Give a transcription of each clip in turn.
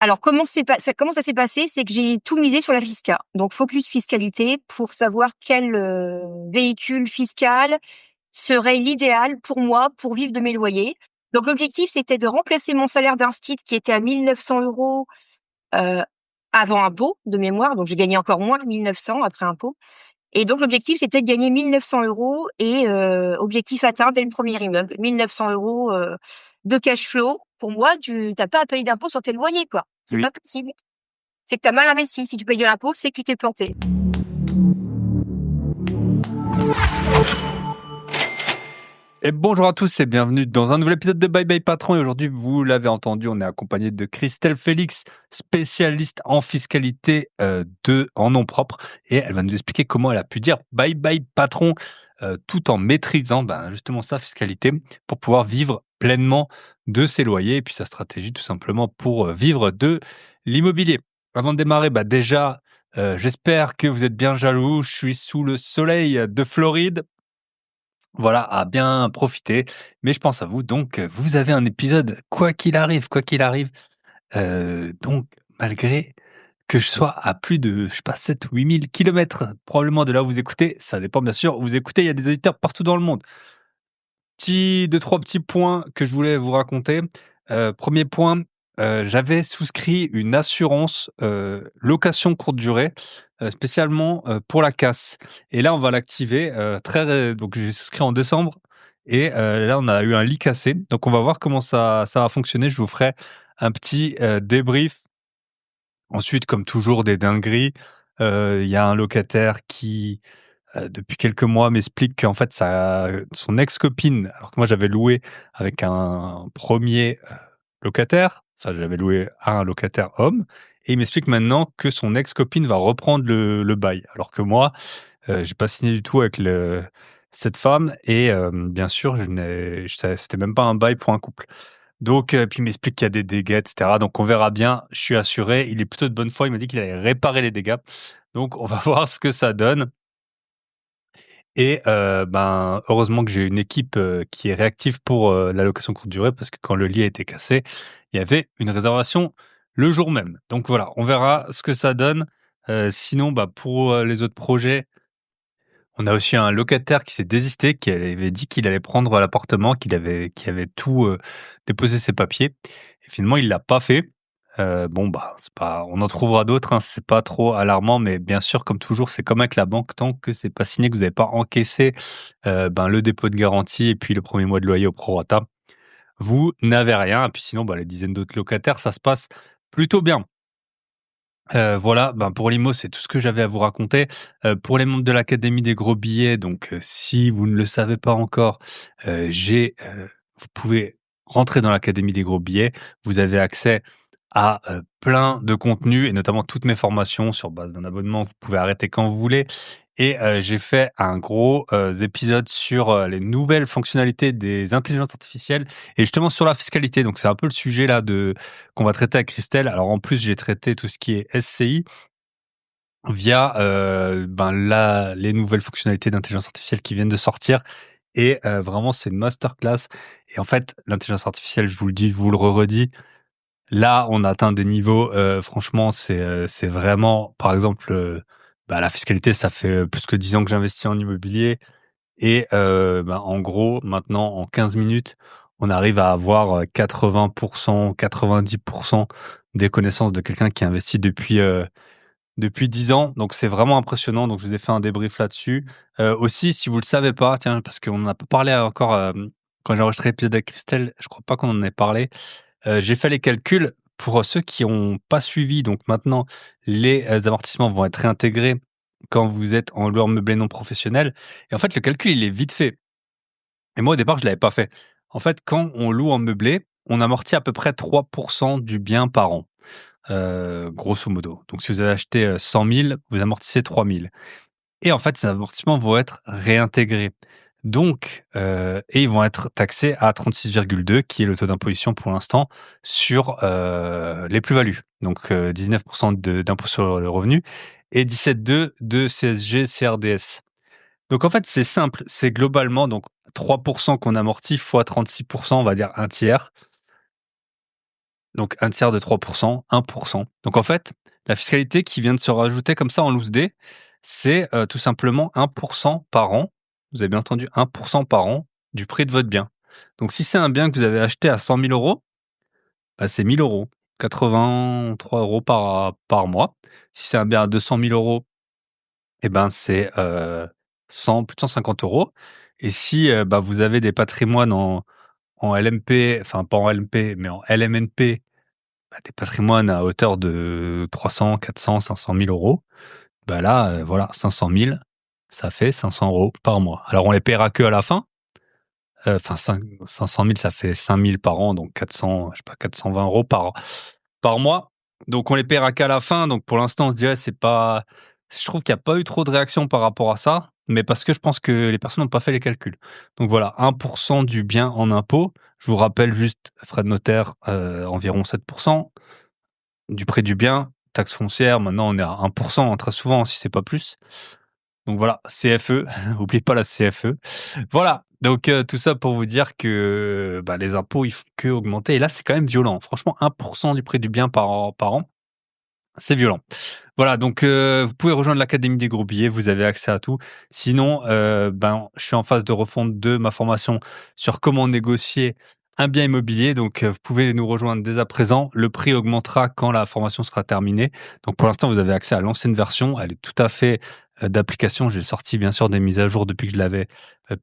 Alors comment ça s'est passé? C'est que j'ai tout misé sur la fisca. Donc focus fiscalité pour savoir quel, véhicule fiscal serait l'idéal pour moi pour vivre de mes loyers. Donc l'objectif, c'était de remplacer mon salaire d'instit qui était à 1 900 € heu, avant impôt de mémoire, donc j'ai gagné encore moins que 1 900 après impôt et donc l'objectif, c'était de gagner 1 900 € et objectif atteint dès le premier immeuble. 1 900 €, de cash flow. Pour moi, tu as pas à payer d'impôts sur tes loyers, quoi. C'est Oui. pas possible. C'est que tu as mal investi. Si tu payes de l'impôt, c'est que tu t'es planté. Et bonjour à tous et bienvenue dans un nouvel épisode de Bye Bye Patron. Et aujourd'hui, vous l'avez entendu, on est accompagné de Christelle Félix, spécialiste en fiscalité en nom propre. Et elle va nous expliquer comment elle a pu dire Bye Bye Patron tout en maîtrisant justement sa fiscalité pour pouvoir vivre pleinement de ses loyers et puis sa stratégie tout simplement pour vivre de l'immobilier. Avant de démarrer, déjà, j'espère que vous êtes bien jaloux. Je suis sous le soleil de Floride. Voilà, à bien profiter. Mais je pense à vous, donc vous avez un épisode quoi qu'il arrive. Donc malgré que je sois à plus de, je sais pas, 7 ou 8 000 kilomètres probablement de là où vous écoutez, ça dépend bien sûr où vous écoutez, il y a des auditeurs partout dans le monde. Deux, trois petits points que je voulais vous raconter. Premier point, j'avais souscrit une assurance location courte durée, spécialement pour la casse. Et là, on va l'activer. Donc, j'ai souscrit en décembre. Et là, on a eu un lit cassé. Donc, on va voir comment ça va fonctionner. Je vous ferai un petit débrief. Ensuite, comme toujours, des dingueries. Il y a un locataire qui depuis quelques mois, m'explique qu'en fait, son ex-copine, alors que moi j'avais loué avec un premier locataire, ça j'avais loué à un locataire homme, et il m'explique maintenant que son ex-copine va reprendre le bail, alors que moi, j'ai pas signé du tout avec cette femme, et bien sûr, c'était même pas un bail pour un couple. Donc, puis il m'explique qu'il y a des dégâts, etc. Donc on verra bien. Je suis assuré. Il est plutôt de bonne foi. Il m'a dit qu'il allait réparer les dégâts. Donc on va voir ce que ça donne. Et heureusement que j'ai une équipe, qui est réactive pour, la location courte durée parce que quand le lit a été cassé, il y avait une réservation le jour même. Donc voilà, on verra ce que ça donne. Sinon, pour, les autres projets, on a aussi un locataire qui s'est désisté, qui avait dit qu'il allait prendre l'appartement, qui avait tout, déposé ses papiers et finalement il l'a pas fait. C'est pas, on en trouvera d'autres, hein, c'est pas trop alarmant, mais bien sûr, comme toujours, c'est comme avec la banque, tant que c'est pas signé, que vous avez pas encaissé, le dépôt de garantie et puis le premier mois de loyer au prorata, vous n'avez rien et puis sinon, les dizaines d'autres locataires, ça se passe plutôt bien. Voilà, pour l'IMO, c'est tout ce que j'avais à vous raconter. Pour les membres de l'Académie des gros billets, donc si vous ne le savez pas encore, vous pouvez rentrer dans l'Académie des gros billets. Vous avez accès à plein de contenus et notamment toutes mes formations sur base d'un abonnement. Vous pouvez arrêter quand vous voulez. Et j'ai fait un gros épisode sur les nouvelles fonctionnalités des intelligences artificielles et justement sur la fiscalité. Donc c'est un peu le sujet là qu'on va traiter avec Christelle. Alors en plus, j'ai traité tout ce qui est SCI via les nouvelles fonctionnalités d'intelligence artificielle qui viennent de sortir. Et vraiment, c'est une masterclass. Et en fait, l'intelligence artificielle, je vous le dis, je vous le redis, là, on atteint des niveaux, franchement, c'est vraiment, par exemple, la fiscalité, ça fait plus que 10 ans que j'investis en immobilier et en gros, maintenant, en 15 minutes, on arrive à avoir 80%, 90% des connaissances de quelqu'un qui investit depuis 10 ans. Donc, c'est vraiment impressionnant. Donc, je vous ai fait un débrief là-dessus. Aussi, si vous le savez pas, tiens, parce qu'on n'a pas parlé encore, quand j'ai enregistré l'épisode avec Christelle, je crois pas qu'on en ait parlé. J'ai fait les calculs pour ceux qui ont pas suivi. Donc maintenant, les amortissements vont être réintégrés quand vous êtes en loueur meublé non professionnel. Et en fait, le calcul, il est vite fait. Et moi, au départ, je l'avais pas fait. En fait, quand on loue en meublé, on amortit à peu près 3% du bien par an, grosso modo. Donc, si vous avez acheté 100 000, vous amortissez 3 000. Et en fait, ces amortissements vont être réintégrés. Donc, et ils vont être taxés à 36,2, qui est le taux d'imposition pour l'instant sur les plus-values. Donc, 19% d'impôt sur le revenu et 17,2 de CSG, CRDS. Donc, en fait, c'est simple. C'est globalement donc 3% qu'on amortit fois 36%, on va dire un tiers. Donc un tiers de 3%, 1%. Donc en fait, la fiscalité qui vient de se rajouter comme ça en loose day, c'est tout simplement 1% par an. Vous avez bien entendu, 1% par an du prix de votre bien. Donc si c'est un bien que vous avez acheté à 100 000 euros, bah, c'est 1 000 euros, 83 euros par mois. Si c'est un bien à 200 000 euros, eh ben c'est 100, plus de 150 euros. Et si bah, vous avez des patrimoines en LMP, enfin pas en LMP, mais en LMNP, bah, des patrimoines à hauteur de 300, 400, 500 000 euros, bah là, voilà, 500 000, ça fait 500 euros par mois. Alors on les paiera que à la fin. Enfin, 500 000, ça fait 5 000 par an, donc 400, je sais pas, 420 euros par mois. Donc on les paiera qu'à la fin. Donc pour l'instant, on se dirait c'est pas. Je trouve qu'il n'y a pas eu trop de réactions par rapport à ça, mais parce que je pense que les personnes n'ont pas fait les calculs. Donc voilà, 1% du bien en impôt. Je vous rappelle juste frais de notaire, environ 7%. Du prix du bien, taxe foncière, maintenant on est à 1%, hein, très souvent, si c'est pas plus. Donc voilà, CFE, n'oubliez pas la CFE. Voilà, donc tout ça pour vous dire que bah, les impôts, ils font que augmenter. Et là, c'est quand même violent. Franchement, 1% du prix du bien par an, c'est violent. Voilà, donc vous pouvez rejoindre l'Académie des gros billets, vous avez accès à tout. Sinon, ben, je suis en phase de refonte de ma formation sur comment négocier un bien immobilier. Donc, vous pouvez nous rejoindre dès à présent. Le prix augmentera quand la formation sera terminée. Donc, pour l'instant, vous avez accès à l'ancienne version. Elle est tout à fait d'application. J'ai sorti, bien sûr, des mises à jour depuis que je l'avais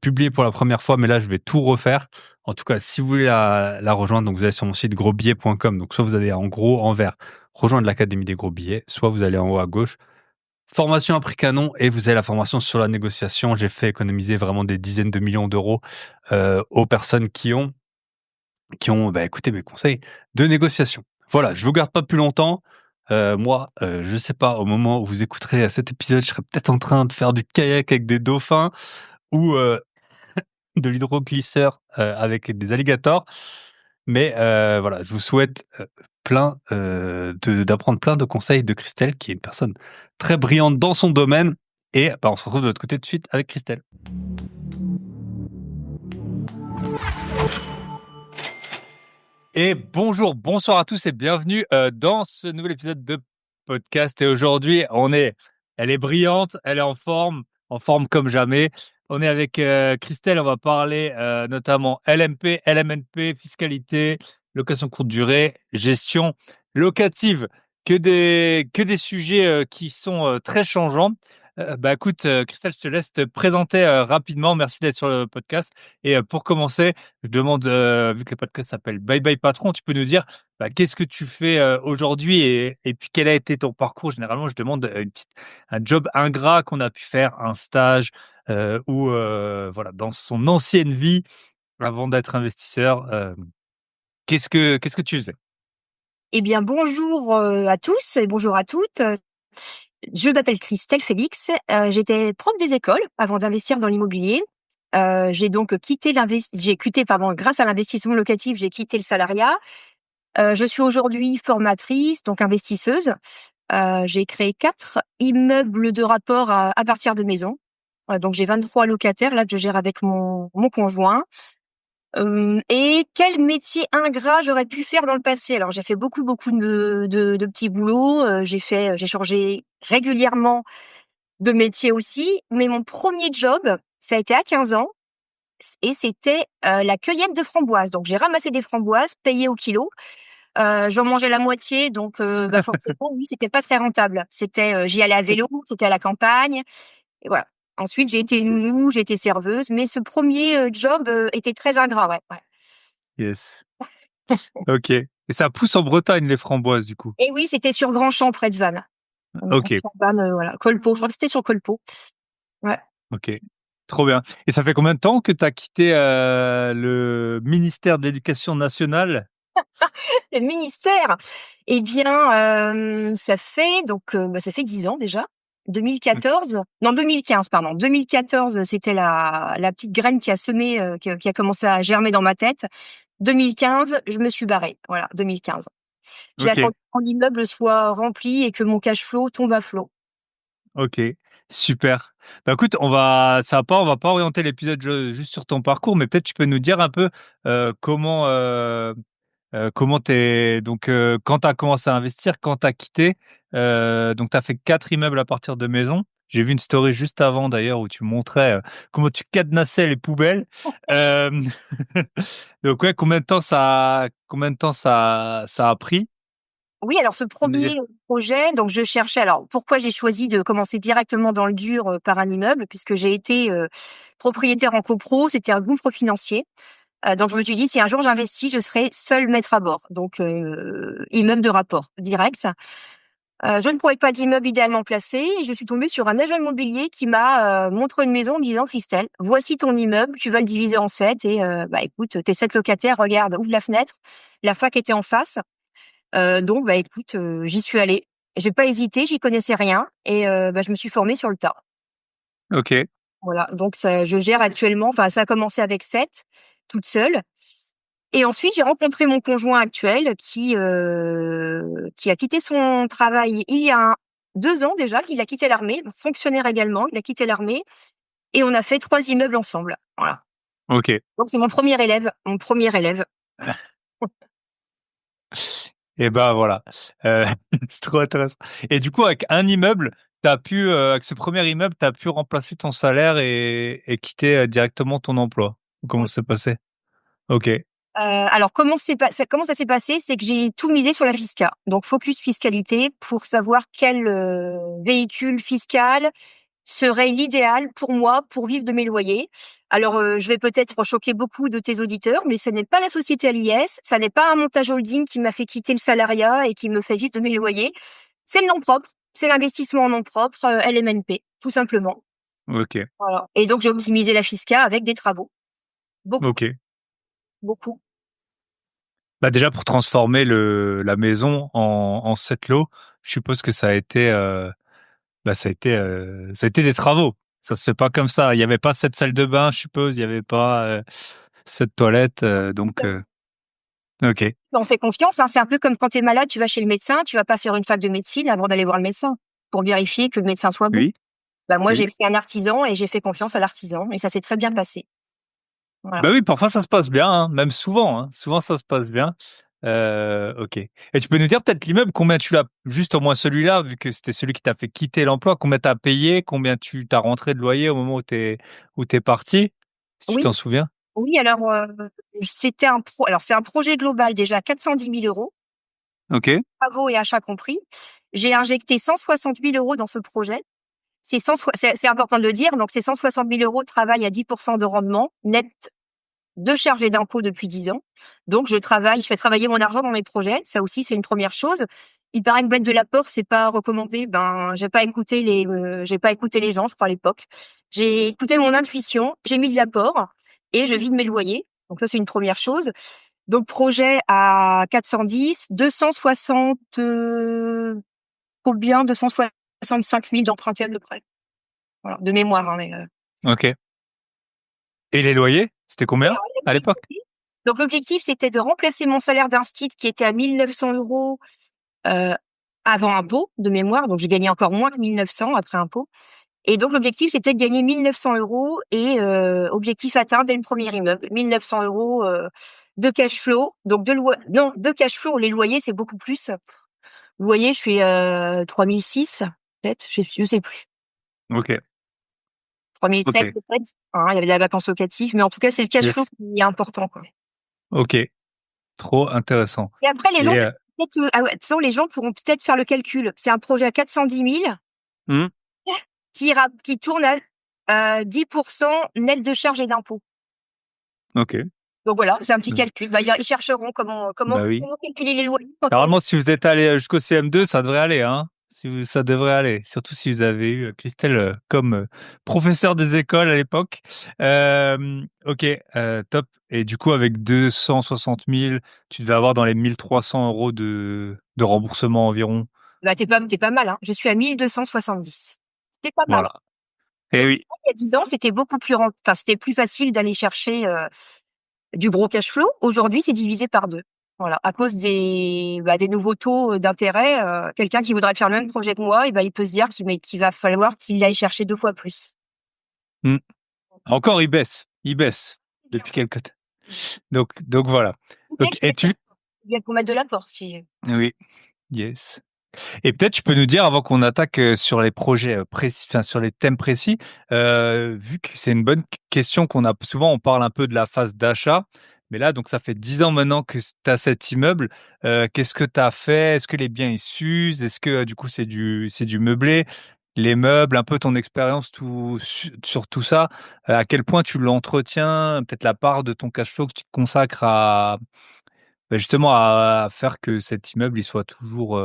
publié pour la première fois. Mais là, je vais tout refaire. En tout cas, si vous voulez la rejoindre, donc vous allez sur mon site grosbillets.com. Donc, soit vous avez en gros, en vert, rejoindre l'Académie des gros billets, soit vous allez en haut à gauche, formation à prix canon, et vous avez la formation sur la négociation. J'ai fait économiser vraiment des dizaines de millions d'euros aux personnes qui ont bah, écouté mes conseils de négociation. Voilà, je vous garde pas plus longtemps. Moi, je sais pas, au moment où vous écouterez cet épisode, je serai peut-être en train de faire du kayak avec des dauphins ou de l'hydroglisseur avec des alligators. Mais voilà, je vous souhaite plein d'apprendre plein de conseils de Christelle, qui est une personne très brillante dans son domaine. Et bah, on se retrouve de l'autre côté de suite avec Christelle. Et bonjour, bonsoir à tous et bienvenue dans ce nouvel épisode de podcast. Et aujourd'hui, elle est brillante, elle est en forme comme jamais. On est avec Christelle, on va parler notamment LMP, LMNP, fiscalité, location courte durée, gestion locative, que des sujets qui sont très changeants. Bah écoute, Christelle, je te laisse te présenter rapidement. Merci d'être sur le podcast. Et pour commencer, je demande, vu que le podcast s'appelle Bye Bye Patron, tu peux nous dire bah, qu'est-ce que tu fais aujourd'hui et puis quel a été ton parcours. Généralement, je demande un job ingrat qu'on a pu faire, un stage ou voilà, dans son ancienne vie avant d'être investisseur. Qu'est-ce que tu faisais? Eh bien, bonjour à tous et bonjour à toutes. Je m'appelle Christelle Félix. J'étais prof des écoles avant d'investir dans l'immobilier. J'ai donc quitté, pardon, grâce à l'investissement locatif, j'ai quitté le salariat. Je suis aujourd'hui formatrice, donc investisseuse. J'ai créé 4 immeubles de rapport à partir de maisons. Donc j'ai 23 locataires là que je gère avec mon conjoint. Et quel métier ingrat j'aurais pu faire dans le passé? Alors j'ai fait beaucoup de petits boulots. J'ai changé régulièrement de métier aussi. Mais mon premier job, ça a été à 15 ans et c'était la cueillette de framboises. Donc j'ai ramassé des framboises payées au kilo. J'en mangeais la moitié, donc bah forcément oui, c'était pas très rentable. J'y allais à vélo, c'était à la campagne et voilà. Ensuite j'ai été nounou, j'ai été serveuse, mais ce premier job était très ingrat, ouais, ouais. Yes. Ok. Et ça pousse en Bretagne, les framboises, du coup. Et oui, c'était sur Grand-Champ, près de Vannes. Ok, Vannes, voilà. Colpo, je crois que c'était sur Colpo. Ouais. ok. Trop bien. Et ça fait combien de temps que tu as quitté le ministère de l'Éducation nationale? Le ministère, eh bien, ça fait 10 ans déjà. 2014, non 2015 pardon. 2014, c'était la petite graine qui a semé, qui a commencé à germer dans ma tête. 2015, je me suis barrée. Voilà, 2015. J'ai Ok, attendu que mon immeuble soit rempli et que mon cash flow tombe à flot. ok, super. Bah écoute, on va pas orienter l'épisode juste sur ton parcours, mais peut-être tu peux nous dire un peu comment Comment quand tu as commencé à investir, quand tu as quitté, donc tu as fait 4 immeubles à partir de maison. J'ai vu une story juste avant d'ailleurs où tu montrais comment tu cadenassais les poubelles. Euh, donc ouais, combien de temps ça a pris? Oui, alors ce Tu me disais. premier projet, donc je cherchais. Alors pourquoi j'ai choisi de commencer directement dans le dur par un immeuble, puisque j'ai été propriétaire en copro, c'était un gouffre financier. Donc je me suis dit si un jour j'investis, je serai seule maître à bord. Donc immeuble de rapport direct. Je ne trouvais pas d'immeuble idéalement placé et je suis tombée sur un agent immobilier qui m'a montré une maison en me disant Christelle, voici ton immeuble, tu vas le diviser en 7 et bah écoute, t'es 7 locataires, regarde, ouvre la fenêtre. La fac était en face. Donc bah écoute, j'y suis allée. J'ai pas hésité, j'y connaissais rien et bah, je me suis formée sur le tas. Ok, Voilà, donc ça je gère actuellement enfin ça a commencé avec 7, toute seule et ensuite j'ai rencontré mon conjoint actuel qui a quitté son travail il y a 2 ans déjà, qu'il a quitté l'armée, fonctionnaire également, il a quitté l'armée et on a fait 3 immeubles ensemble. Voilà. ok. Donc c'est mon premier élève. Et ben voilà, euh, c'est trop intéressant. Et du coup, avec un immeuble, avec ce premier immeuble, t'as pu remplacer ton salaire et quitter directement ton emploi. Comment Oui. ça s'est passé? Ok, Alors comment ça s'est passé? C'est que j'ai tout misé sur la fisca. Donc focus fiscalité pour savoir quel véhicule fiscal serait l'idéal pour moi pour vivre de mes loyers. Alors je vais peut-être choquer beaucoup de tes auditeurs, mais ce n'est pas la société à l'IS, ça n'est pas un montage holding qui m'a fait quitter le salariat et qui me fait vivre de mes loyers. C'est le nom propre, c'est l'investissement en nom propre, LMNP, tout simplement. ok, Voilà. Et donc j'ai optimisé la fisca avec des travaux, beaucoup, ok. beaucoup. Bah déjà pour transformer la maison en 7 lots, je suppose que ça a été des travaux. Ça se fait pas comme ça. Il y avait pas 7 salles de bain, je suppose. Il y avait pas 7 toilettes. Ok. On fait confiance, hein. C'est un peu comme quand tu es malade, tu vas chez le médecin, tu vas pas faire une fac de médecine avant d'aller voir le médecin pour vérifier que le médecin soit bon. Oui. Bah moi, Oui. j'ai pris un artisan et j'ai fait confiance à l'artisan et ça s'est très bien passé. Voilà. Bah oui, parfois ça se passe bien, hein, même souvent, hein. Souvent ça se passe bien. Ok. Et tu peux nous dire peut-être l'immeuble, combien tu l'as, juste au moins celui-là, vu que c'était celui qui t'a fait quitter l'emploi, combien t'as payé, combien tu t'as rentré de loyer au moment où t'es parti, si tu Oui, t'en souviens. oui. Alors alors c'est un projet global déjà 410 000 euros, Ok. travaux et achats compris. J'ai injecté 160 000 euros dans ce projet. C'est important de le dire. Donc c'est 160 000 euros de travail à 10% de rendement net de charges et d'impôts depuis 10 ans. Donc, je fais travailler mon argent dans mes projets. Ça aussi, c'est une première chose. Il paraît que mettre de l'apport, c'est pas recommandé. Ben, j'ai pas écouté les gens, je crois, à l'époque. J'ai écouté mon intuition, j'ai mis de l'apport et je vis de mes loyers. Donc, ça, c'est une première chose. Donc, projet à 410, 260, combien? 265 000 d'empruntés à peu près. Voilà, de mémoire, hein, mais, Ok. Et les loyers, c'était et combien alors, à l'époque? donc l'objectif, c'était de remplacer mon salaire d'instit qui était à 1 900 euros euh, avant impôt, de mémoire. Donc j'ai gagné encore moins que 1 900 après impôt. Et donc l'objectif, c'était de gagner 1 900 euros et objectif atteint dès le premier immeuble. 1 900 euros de cash flow. Donc non, de cash flow. Les loyers, c'est beaucoup plus. Loyer, je suis 3006 peut-être, je sais plus. Ok. 3007 Ok. peut-être. Hein, il y avait de la vacance locative, mais en tout cas, c'est le cash flow Yes. qui est important, quoi. Ok. Trop intéressant. Et après, les gens, Et peut-être, ah ouais, de toute façon, les gens pourront peut-être faire le calcul. C'est un projet à 410 000 hmm, qui tourne à 10% net de charges et d'impôts. ok. Donc voilà, c'est un petit calcul. Bah, ils chercheront Bah oui. comment calculer les loyers quand on... Normalement, si vous êtes allé jusqu'au CM2, ça devrait aller, hein. Ça devrait aller. Surtout si vous avez eu Christelle comme professeur des écoles à l'époque. Ok, top. Et du coup, avec 260 000, tu devais avoir dans les 1 300 € de remboursement environ. Bah, t'es pas mal, hein. Je suis à 1 270. C'est pas mal. Voilà. Et Donc, oui. il y a 10 ans, c'était beaucoup plus enfin, c'était plus facile d'aller chercher du gros cash flow. Aujourd'hui, c'est divisé par deux. Voilà, à cause des nouveaux taux d'intérêt, quelqu'un qui voudrait faire le même projet que moi, et ben il peut se dire qu'il va falloir qu'il aille chercher 2 fois plus. Hmm. Encore, il baisse. Il baisse depuis quelques temps. Donc voilà. Tout est Donc, et tu, expliqué. bien qu'on mette de l'apport si. Oui, yes. Et peut-être tu peux nous dire, avant qu'on attaque sur les projets précis, enfin sur les thèmes précis, vu que c'est une bonne question qu'on a souvent, on parle un peu de la phase d'achat, mais là, donc ça fait 10 ans maintenant que tu as cet immeuble. Qu'est-ce que tu as fait? Est-ce que les biens ils s'usent? Est-ce que du coup c'est du meublé? Les meubles, un peu ton expérience sur tout ça, à quel point tu l'entretiens, peut-être la part de ton cash flow que tu consacres à justement à faire que cet immeuble il soit toujours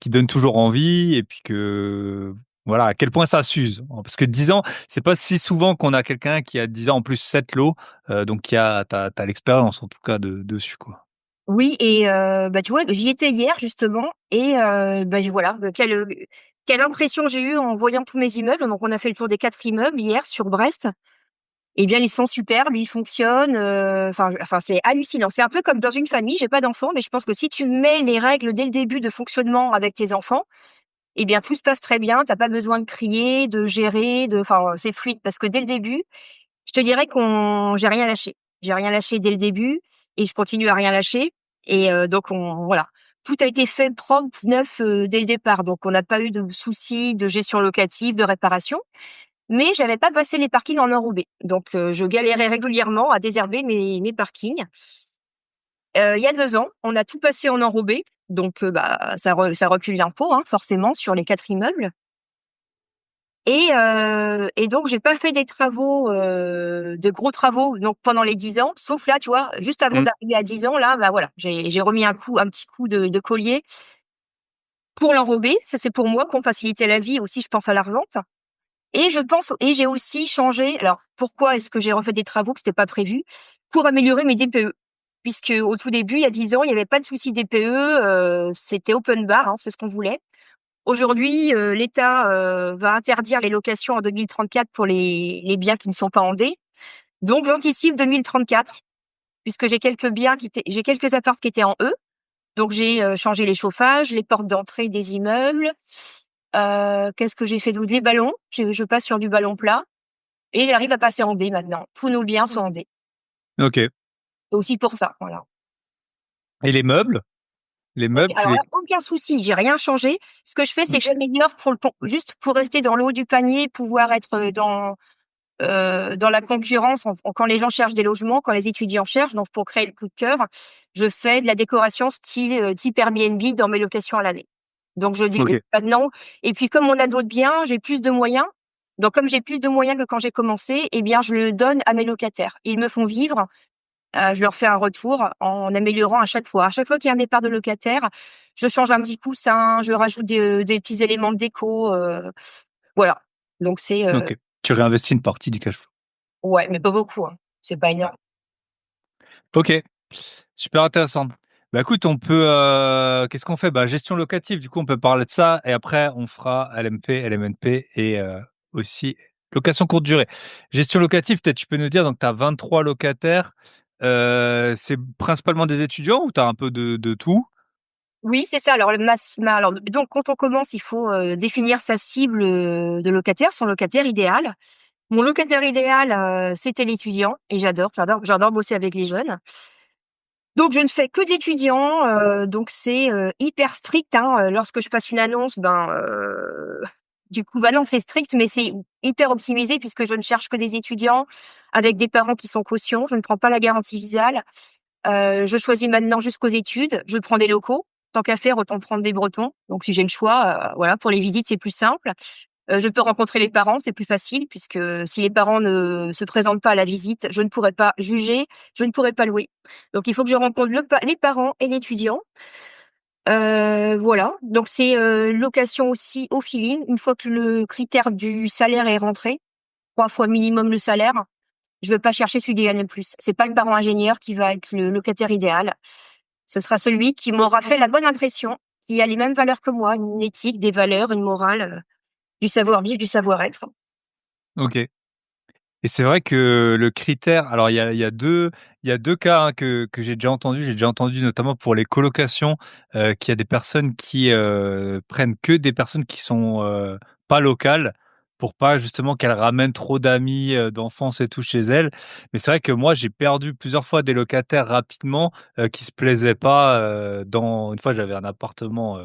qui donne toujours envie et puis que voilà à quel point ça s'use, parce que 10 ans c'est pas si souvent qu'on a quelqu'un qui a 10 ans en plus 7 lots, donc qui a t'as l'expérience en tout cas dessus quoi. Oui et bah, tu vois, j'y étais hier justement et bah, voilà, quelle impression j'ai eue en voyant tous mes immeubles. Donc on a fait le tour des 4 immeubles hier sur Brest. Eh bien, ils sont superbes, ils fonctionnent, enfin, c'est hallucinant. C'est un peu comme dans une famille, j'ai pas d'enfants, mais je pense que si tu mets les règles dès le début de fonctionnement avec tes enfants, eh bien, tout se passe très bien. Tu as pas besoin de crier, de gérer, c'est fluide parce que dès le début, je te dirais j'ai rien lâché. J'ai rien lâché dès le début et je continue à rien lâcher et donc voilà. Tout a été fait propre, neuf, dès le départ, donc on n'a pas eu de soucis de gestion locative, de réparation. Mais j'avais pas passé les parkings en enrobé. Donc je galérais régulièrement à désherber mes parkings. Il y a 2 ans, on a tout passé en enrobé, donc bah ça recule l'impôt, hein, forcément sur les 4 immeubles et donc j'ai pas fait des travaux, de gros travaux donc pendant les 10 ans, sauf là, tu vois, juste avant Mmh. d'arriver à 10 ans là, bah voilà, j'ai remis un petit coup de collier pour l'enrober. Ça, c'est pour moi, pour me faciliter la vie aussi, je pense à la revente. Et j'ai aussi changé. Alors, pourquoi est-ce que j'ai refait des travaux que c'était pas prévu? Pour améliorer mes DPE. Puisque au tout début, il y a 10 ans, il y avait pas de souci DPE, c'était open bar, hein, c'est ce qu'on voulait. Aujourd'hui, l'État, va interdire les locations en 2034 pour les biens qui ne sont pas en D. Donc j'anticipe 2034 puisque j'ai quelques apparts qui étaient en E. Donc j'ai, changé les chauffages, les portes d'entrée des immeubles. Qu'est-ce que j'ai fait d'autre? Les ballons, je passe sur du ballon plat. Et j'arrive à passer en D maintenant. Tous nos biens sont en D. OK. C'est aussi pour ça, voilà. Et les meubles? Les OK, meubles tu alors les là, aucun souci, j'ai rien changé. Ce que je fais, c'est que j'améliore juste pour rester dans le haut du panier, pouvoir être, dans la concurrence quand les gens cherchent des logements, quand les étudiants cherchent, donc pour créer le coup de cœur, je fais de la décoration type Airbnb dans mes locations à l'année. Donc je dis OK. maintenant et puis comme on a d'autres biens, j'ai plus de moyens. Donc comme j'ai plus de moyens que quand j'ai commencé, eh bien je le donne à mes locataires. Ils me font vivre. Je leur fais un retour en améliorant à chaque fois. À chaque fois qu'il y a un départ de locataire, je change un petit coussin, je rajoute des petits éléments de déco, voilà. Donc c'est, OK. Tu réinvestis une partie du cash flow. ouais, mais pas beaucoup, hein. C'est pas énorme. OK. Super intéressant. Bah écoute, on peut, qu'est-ce qu'on fait? Bah gestion locative, du coup, on peut parler de ça et après on fera LMP, LMNP et aussi location courte durée. Gestion locative, peut-être tu peux nous dire, donc tu as 23 locataires, c'est principalement des étudiants ou tu as un peu de tout? Oui, c'est ça. Alors le mas ma alors donc quand on commence, il faut, définir sa cible, de locataire, son locataire idéal. Mon locataire idéal, c'était l'étudiant et j'adore bosser avec les jeunes. Donc je ne fais que de l'étudiant, donc c'est, hyper strict, hein, lorsque je passe une annonce, du coup, bah, non, c'est strict, mais c'est hyper optimisé puisque je ne cherche que des étudiants avec des parents qui sont cautions. Je ne prends pas la garantie visale. Je choisis maintenant jusqu'aux études. Je prends des locaux. Tant qu'à faire, autant prendre des Bretons. Donc si j'ai le choix, voilà, pour les visites, c'est plus simple. Je peux rencontrer les parents, c'est plus facile puisque si les parents ne se présentent pas à la visite, je ne pourrai pas juger, je ne pourrai pas louer. Donc il faut que je rencontre les parents et l'étudiant. Voilà, donc c'est, location aussi au feeling. Une fois que le critère du salaire est rentré, 3 fois minimum le salaire, je vais pas chercher celui qui gagne le plus. C'est pas le parent ingénieur qui va être le locataire idéal. Ce sera celui qui m'aura fait la bonne impression, qui a les mêmes valeurs que moi, une éthique, des valeurs, une morale, du savoir-vivre, du savoir-être. OK. Et c'est vrai que le critère, alors il y a deux cas hein, que j'ai déjà entendu. J'ai déjà entendu notamment pour les colocations qu'il y a des personnes qui prennent que des personnes qui sont pas locales pour pas justement qu'elle ramène trop d'amis d'enfance et tout chez elle. Mais c'est vrai que moi, j'ai perdu plusieurs fois des locataires rapidement qui se plaisaient pas. Une fois, j'avais un appartement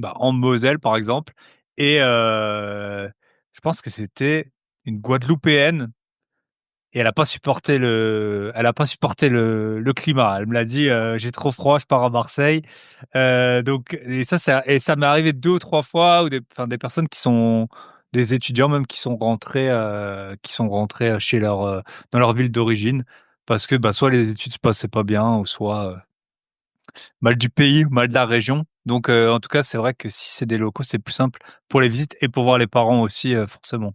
en Moselle, par exemple, et je pense que c'était une Guadeloupéenne. Et elle a pas supporté le climat. Elle me l'a dit, j'ai trop froid, je pars à Marseille. Donc, et ça m'est arrivé 2 ou 3 fois où des personnes qui sont des étudiants même qui sont rentrés chez dans leur ville d'origine parce que, soit les études se passaient pas bien ou soit, mal du pays, mal de la région. Donc, en tout cas, c'est vrai que si c'est des locaux, c'est plus simple pour les visites et pour voir les parents aussi, forcément.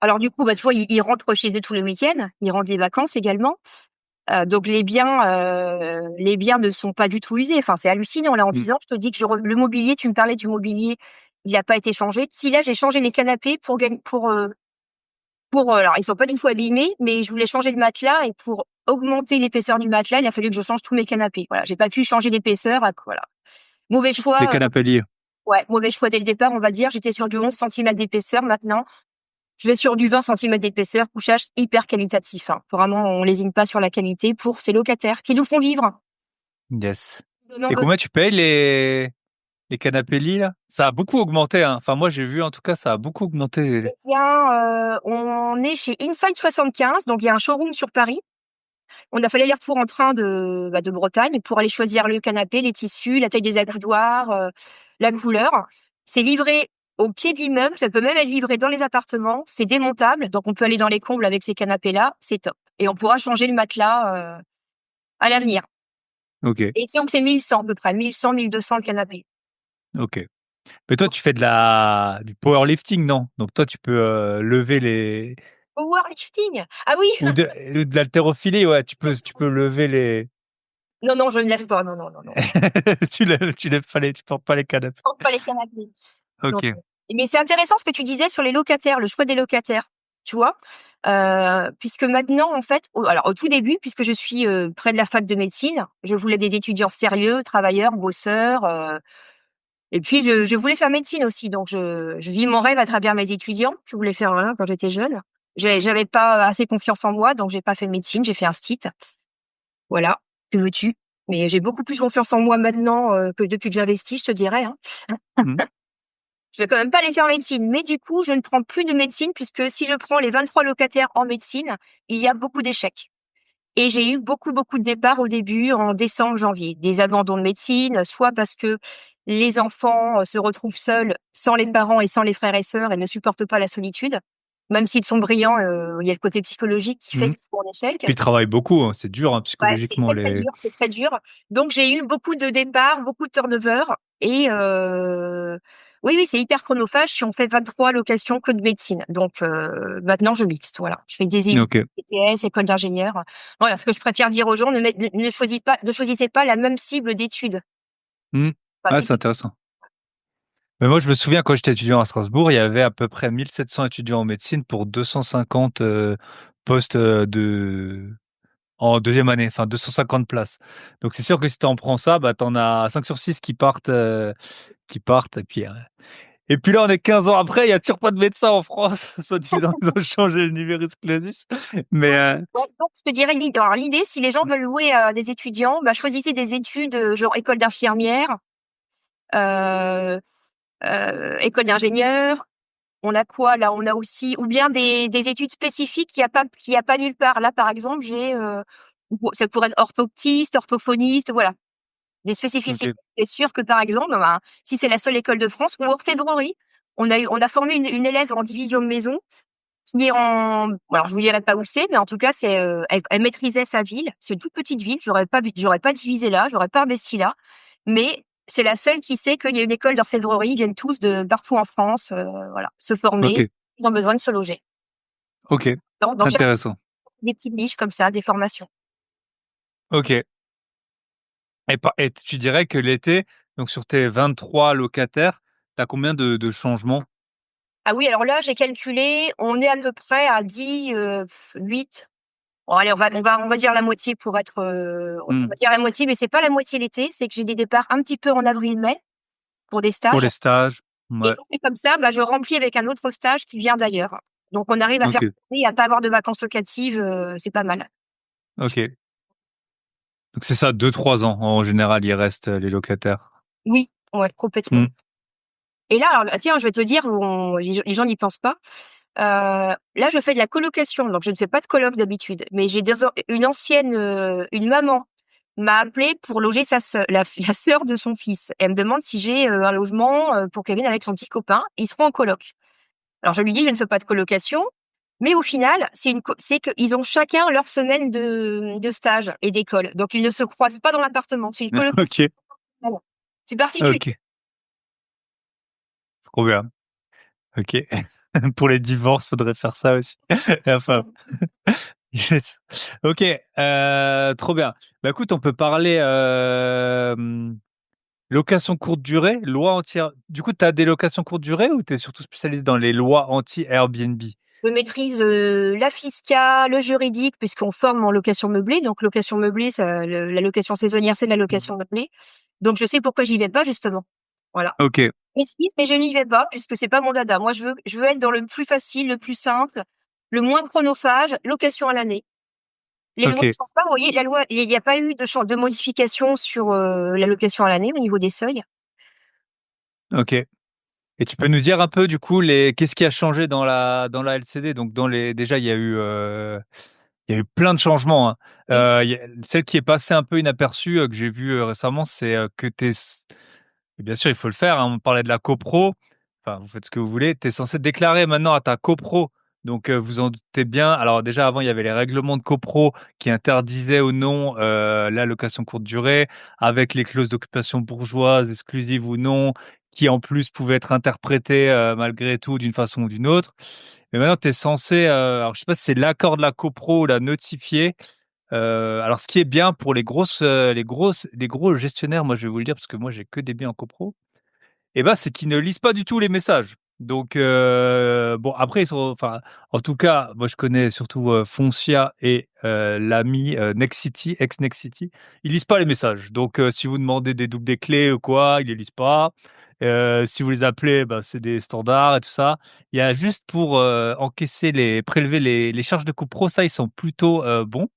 Alors du coup, tu vois, ils rentrent chez eux tous les week-ends, ils rentrent les vacances également. Donc les biens ne sont pas du tout usés. Enfin, c'est hallucinant. Là, en Mmh. 10 ans, je te dis que le mobilier, tu me parlais du mobilier, il n'a pas été changé. Si là, j'ai changé les canapés alors ils sont pas du tout abîmés, mais je voulais changer le matelas et pour augmenter l'épaisseur du matelas, il a fallu que je change tous mes canapés. Voilà, j'ai pas pu changer l'épaisseur. Voilà, mauvais Les choix. canapés liés. Ouais, mauvais choix dès le départ, on va dire. J'étais sur du 11 centimètres d'épaisseur. Maintenant, je vais sur du 20 centimètres d'épaisseur, couchage hyper qualitatif, hein. Vraiment, on lésine pas sur la qualité pour ces locataires qui nous font vivre. Yes. Donnant Et votre- combien tu payes les canapés lits, là? Ça a beaucoup augmenté, hein. Enfin, moi, j'ai vu, en tout cas, ça a beaucoup augmenté. Eh bien, on est chez Inside 75, donc il y a un showroom sur Paris. On a fait l'aller-retour en train de Bretagne pour aller choisir le canapé, les tissus, la taille des accoudoirs, la couleur. C'est livré au pied de l'immeuble, ça peut même être livré dans les appartements. C'est démontable, donc on peut aller dans les combles avec ces canapés-là, c'est top. Et on pourra changer le matelas à l'avenir. OK, Et donc c'est 1100 à peu près, 1100, 1200 le canapé. OK. Mais toi, tu fais du powerlifting, non? Donc toi, tu peux lever les Powerlifting? Ah oui! ou de l'haltérophilie, ouais. Tu peux lever les. Non, non, je ne lève pas, non, non, non, non. Tu lèves pas tu portes pas les canapés. Porte pas les canapés. Non, OK. non. Mais c'est intéressant ce que tu disais sur les locataires, le choix des locataires, tu vois? Puisque maintenant, en fait, alors au tout début, puisque je suis près de la fac de médecine, je voulais des étudiants sérieux, travailleurs, bosseurs. Et puis je voulais faire médecine aussi, donc je vis mon rêve à travers mes étudiants. Je voulais faire voilà quand j'étais jeune. J'avais pas assez confiance en moi, donc j'ai pas fait médecine, j'ai fait un stit. Voilà, que veux-tu? Mais j'ai beaucoup plus confiance en moi maintenant que depuis que j'investis, je te dirais, hein. Mmh. Je vais quand même pas aller faire médecine, mais du coup, je ne prends plus de médecine puisque si je prends les 23 locataires en médecine, il y a beaucoup d'échecs. Et j'ai eu beaucoup, beaucoup de départs au début, en décembre, janvier. Des abandons de médecine, soit parce que les enfants se retrouvent seuls, sans les parents et sans les frères et sœurs, et ne supportent pas la solitude. Même s'ils sont brillants, il y a le côté psychologique qui fait Mmh. qu'ils sont en échec. Puis ils travaillent beaucoup, hein. C'est dur, hein, Ouais, psychologiquement c'est très les. dur, c'est très dur. Donc j'ai eu beaucoup de départs, beaucoup de turnover et oui, oui, c'est hyper chronophage si on fait 23 locations que de médecine. Donc maintenant je mixte, voilà. Je fais des OK. BTS, école d'ingénieur. Voilà, ce que je préfère dire aux gens, ne choisissez pas la même cible d'études. Mmh. Enfin, Ouais, si c'est intéressant. Mais moi, je me souviens quand j'étais étudiant à Strasbourg, il y avait à peu près 1700 étudiants en médecine pour 250 postes en deuxième année, enfin 250 places. Donc c'est sûr que si tu en prends ça, t'en as 5 sur 6 qui partent. Et puis là, on est 15 ans après, il y a toujours pas de médecin en France. Soi-disant, ils ont changé le numerus clausus. Mais ouais, donc je te dirais l'idée, si les gens veulent louer des étudiants, choisissez des études genre école d'infirmière, euh, école d'ingénieur. On a quoi là? On a aussi ou bien des études spécifiques qu'il y a pas nulle part. Là, par exemple, j'ai ça pourrait être orthoptiste, orthophoniste, voilà, des spécificités. OK. C'est sûr que par exemple, si c'est la seule école de France ou orfèvrerie, on a formé une élève en division de maison qui est en alors je vous dirai pas où c'est, mais en tout cas c'est elle maîtrisait sa ville. C'est une toute petite ville. J'aurais pas divisé là, j'aurais pas investi là, mais c'est la seule qui sait qu'il y a une école d'orfèvrerie. Ils viennent tous de partout en France, voilà, se former. OK. Ils ont besoin de se loger. OK. Donc cherche Intéressant. des petites niches comme ça, des formations. OK. Et tu dirais que l'été, donc sur tes 23 locataires, tu as combien de changements? Ah oui, alors là, j'ai calculé, on est à peu près à 10, 8. Bon allez, on va dire la moitié pour être, on Mmh. va dire la moitié, mais c'est pas la moitié l'été, c'est que j'ai des départs un petit peu en avril-mai pour des Pour stages. les stages? Ouais. quand c'est comme ça, je remplis avec un autre stage qui vient d'ailleurs. Donc on arrive à faire Ok. et à pas avoir de vacances locatives, c'est pas mal. Ok. Donc c'est ça, 2-3 ans en général, ils restent les locataires. Oui, ouais, complètement. Hmm. Et là, alors, tiens, je vais te dire, les gens n'y pensent pas. Là, je fais de la colocation, donc je ne fais pas de coloc d'habitude, mais une maman m'a appelée pour loger sa sœur, la sœur de son fils. Elle me demande si j'ai un logement pour qu'elle vienne avec son petit copain. Ils seront en coloc. Alors je lui dis, je ne fais pas de colocation, mais au final, c'est qu'ils ont chacun leur semaine de stage et d'école, donc ils ne se croisent pas dans l'appartement. C'est une colocation. Ok. C'est particulier. Ok. Trop bien. Ok. Pour les divorces, faudrait faire ça aussi. Enfin. Yes. Ok. Trop bien. Écoute, on peut parler location courte durée, loi anti. Du coup, t'as des locations courte durée ou t'es surtout spécialisé dans les lois anti Airbnb? Je maîtrise la fiscale, le juridique, puisqu'on forme en location meublée. Donc location meublée, la location saisonnière, c'est de la location meublée. Donc je sais pourquoi j'y vais pas justement. Voilà. Ok. Maîtrise, mais je n'y vais pas puisque c'est pas mon dada. Moi, je veux être dans le plus facile, le plus simple, le moins chronophage, location à l'année. Les lois ne Ok. changent pas. Vous voyez, la loi, il n'y a pas eu de modification sur la location à l'année au niveau des seuils. Ok. Et tu peux nous dire un peu du coup qu'est-ce qui a changé dans la LCD? Donc déjà il y a eu plein de changements, hein. Oui, Celle qui est passée un peu inaperçue que j'ai vue récemment, c'est que et bien sûr il faut le faire, hein, on parlait de la copro. Enfin, vous faites ce que vous voulez. Tu es censé déclarer maintenant à ta copro. Donc vous en doutez bien. Alors déjà avant il y avait les règlements de copro qui interdisaient ou non la location courte durée, avec les clauses d'occupation bourgeoise exclusives ou non, qui en plus pouvaient être interprétées malgré tout d'une façon ou d'une autre. Mais maintenant, tu es censé, alors je sais pas si c'est l'accord de la copro ou la notifier. Alors ce qui est bien pour les gros gestionnaires, moi je vais vous le dire parce que moi j'ai que des biens en copro, c'est qu'ils ne lisent pas du tout les messages. Donc bon après ils sont, enfin en tout cas moi je connais surtout Foncia et l'ami Nexity, ex Nexity, ils lisent pas les messages. Donc si vous demandez des doubles des clés ou quoi, ils les lisent pas. Si vous les appelez, c'est des standards et tout ça. Il y a juste pour encaisser prélever les charges de copro, ça ils sont plutôt bons.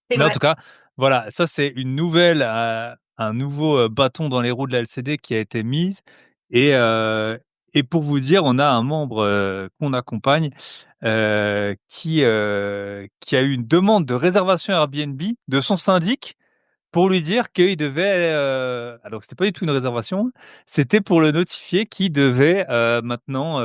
c'est Mais en vrai. tout cas, voilà, ça c'est une nouvelle, un nouveau bâton dans les roues de la LCD qui a été mise. Et, euh, et pour vous dire, on a un membre qu'on accompagne qui a eu une demande de réservation Airbnb de son syndic pour lui dire qu'il devait, alors c'était pas du tout une réservation, c'était pour le notifier qu'il devait maintenant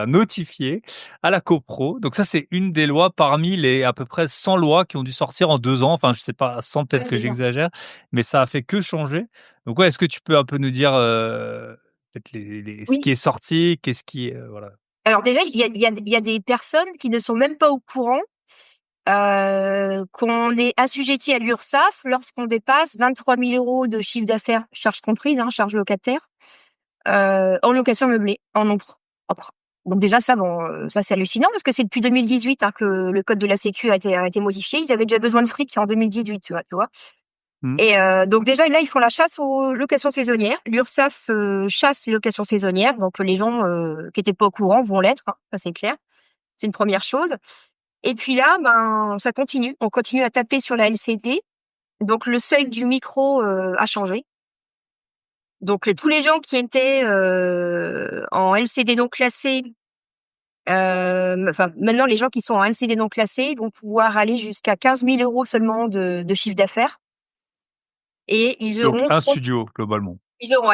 notifier à la copro. Donc ça c'est une des lois parmi les à peu près 100 lois qui ont dû sortir en 2 ans. Enfin je sais pas, 100 Ouais, peut-être que c'est bien. j'exagère, mais ça a fait que changer. Donc ouais, est-ce que tu peux un peu nous dire peut-être ce Oui. qui est sorti, qu'est-ce qui voilà. Alors déjà, il y a des personnes qui ne sont même pas au courant qu'on est assujetti à l'URSSAF lorsqu'on dépasse 23 000 euros de chiffre d'affaires, charges comprises, hein, charges locataires, en location meublée, en nom propre. Donc déjà ça, ça c'est hallucinant parce que c'est depuis 2018 que le code de la Sécu a été modifié. Ils avaient déjà besoin de fric en 2018, tu vois. Mmh. Et donc déjà là, ils font la chasse aux locations saisonnières. L'URSSAF chasse les locations saisonnières, donc les gens qui étaient pas au courant vont l'être, hein, ça c'est clair. C'est une première chose. Et puis là, ça continue. On continue à taper sur la LCD. Donc le seuil du micro a changé. Donc tous les gens qui étaient en LCD non classé, maintenant les gens qui sont en LCD non classé vont pouvoir aller jusqu'à 15 000 euros seulement de chiffre d'affaires. Et Donc un studio globalement. ils Un auront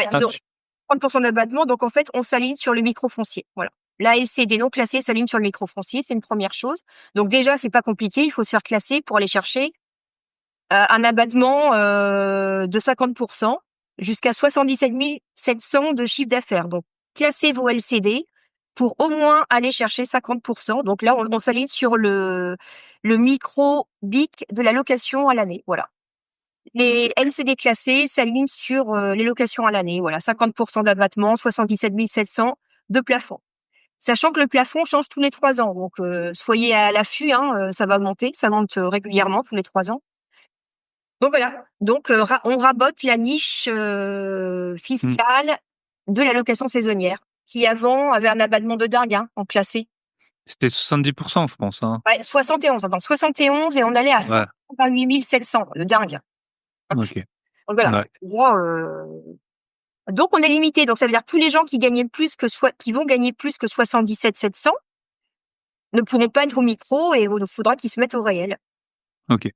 30% d'abattement. Donc en fait, on s'aligne sur le micro foncier. Voilà. La LCD non classée s'aligne sur le micro foncier, c'est une première chose. Donc déjà, c'est pas compliqué. Il faut se faire classer pour aller chercher un abattement de 50% jusqu'à 77 700 de chiffre d'affaires. Donc, classez vos LCD pour au moins aller chercher 50%. Donc là, on s'aligne sur le micro BIC de la location à l'année. Voilà. Les LCD classés s'alignent sur les locations à l'année. Voilà, 50% d'abattement, 77 700 de plafond. Sachant que le plafond change tous les 3 ans. Donc, soyez à l'affût, hein, ça va monter, ça monte régulièrement tous les 3 ans. Donc voilà. Donc on rabote la niche Mmh. fiscale de la location saisonnière. qui avant avait un abattement de dingue, hein, en classé. C'était 70%, je pense. Hein. Ouais, 71, attends, 71 et on allait à Ouais. 128 700, le dingue. Ok. Donc voilà. Ouais. Moi, donc on est limité. Donc ça veut dire que tous les gens qui gagnaient plus que qui vont gagner plus que 77 700 ne pourront pas être au micro et il faudra qu'ils se mettent au réel. Ok.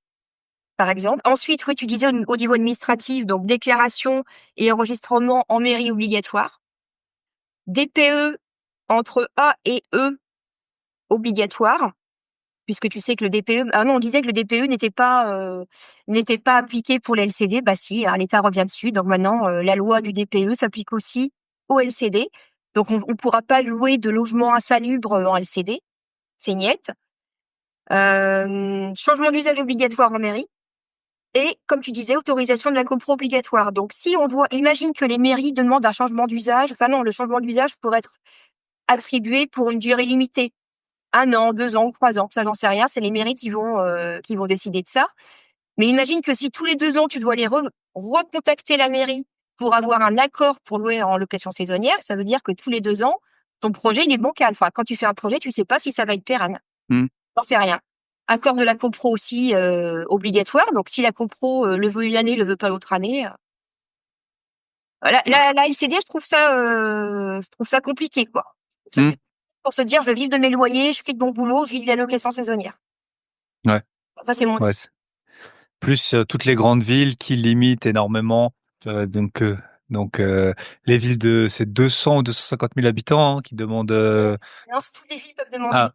Par exemple. Ensuite, oui, tu disais au niveau administratif, donc déclaration et enregistrement en mairie obligatoire. DPE entre A et E obligatoire, puisque tu sais que le DPE, ah non, on disait que le DPE n'était pas appliqué pour les LCD. Bah si, hein, l'État revient dessus. Donc maintenant, la loi du DPE s'applique aussi aux LCD. Donc on pourra pas louer de logement insalubre en LCD. C'est niette. Changement d'usage obligatoire en mairie. Et, comme tu disais, autorisation de la copro obligatoire. Donc, si on doit, imagine que les mairies demandent un changement d'usage. Enfin non, le changement d'usage pourrait être attribué pour une durée limitée. 1 an, 2 ans ou 3 ans. Ça, j'en sais rien. C'est les mairies qui vont décider de ça. Mais imagine que si tous les 2 ans, tu dois aller recontacter la mairie pour avoir un accord pour louer en location saisonnière, ça veut dire que tous les 2 ans, ton projet, il est bancal. Enfin, quand tu fais un projet, tu sais pas si ça va être pérenne. J'en sais rien. Accord de la copro aussi obligatoire. Donc, si la copro le veut une année, le veut pas l'autre année. La LCD, je trouve ça compliqué, quoi. Pour se dire, je vais vivre de mes loyers, je quitte mon boulot, je vis de la location saisonnière. Ouais. Ça, c'est mon. Ouais. Plus toutes les grandes villes qui limitent énormément. Les villes de c'est 200 ou 250 000 habitants hein, qui demandent. Non, toutes les villes peuvent demander. Ah.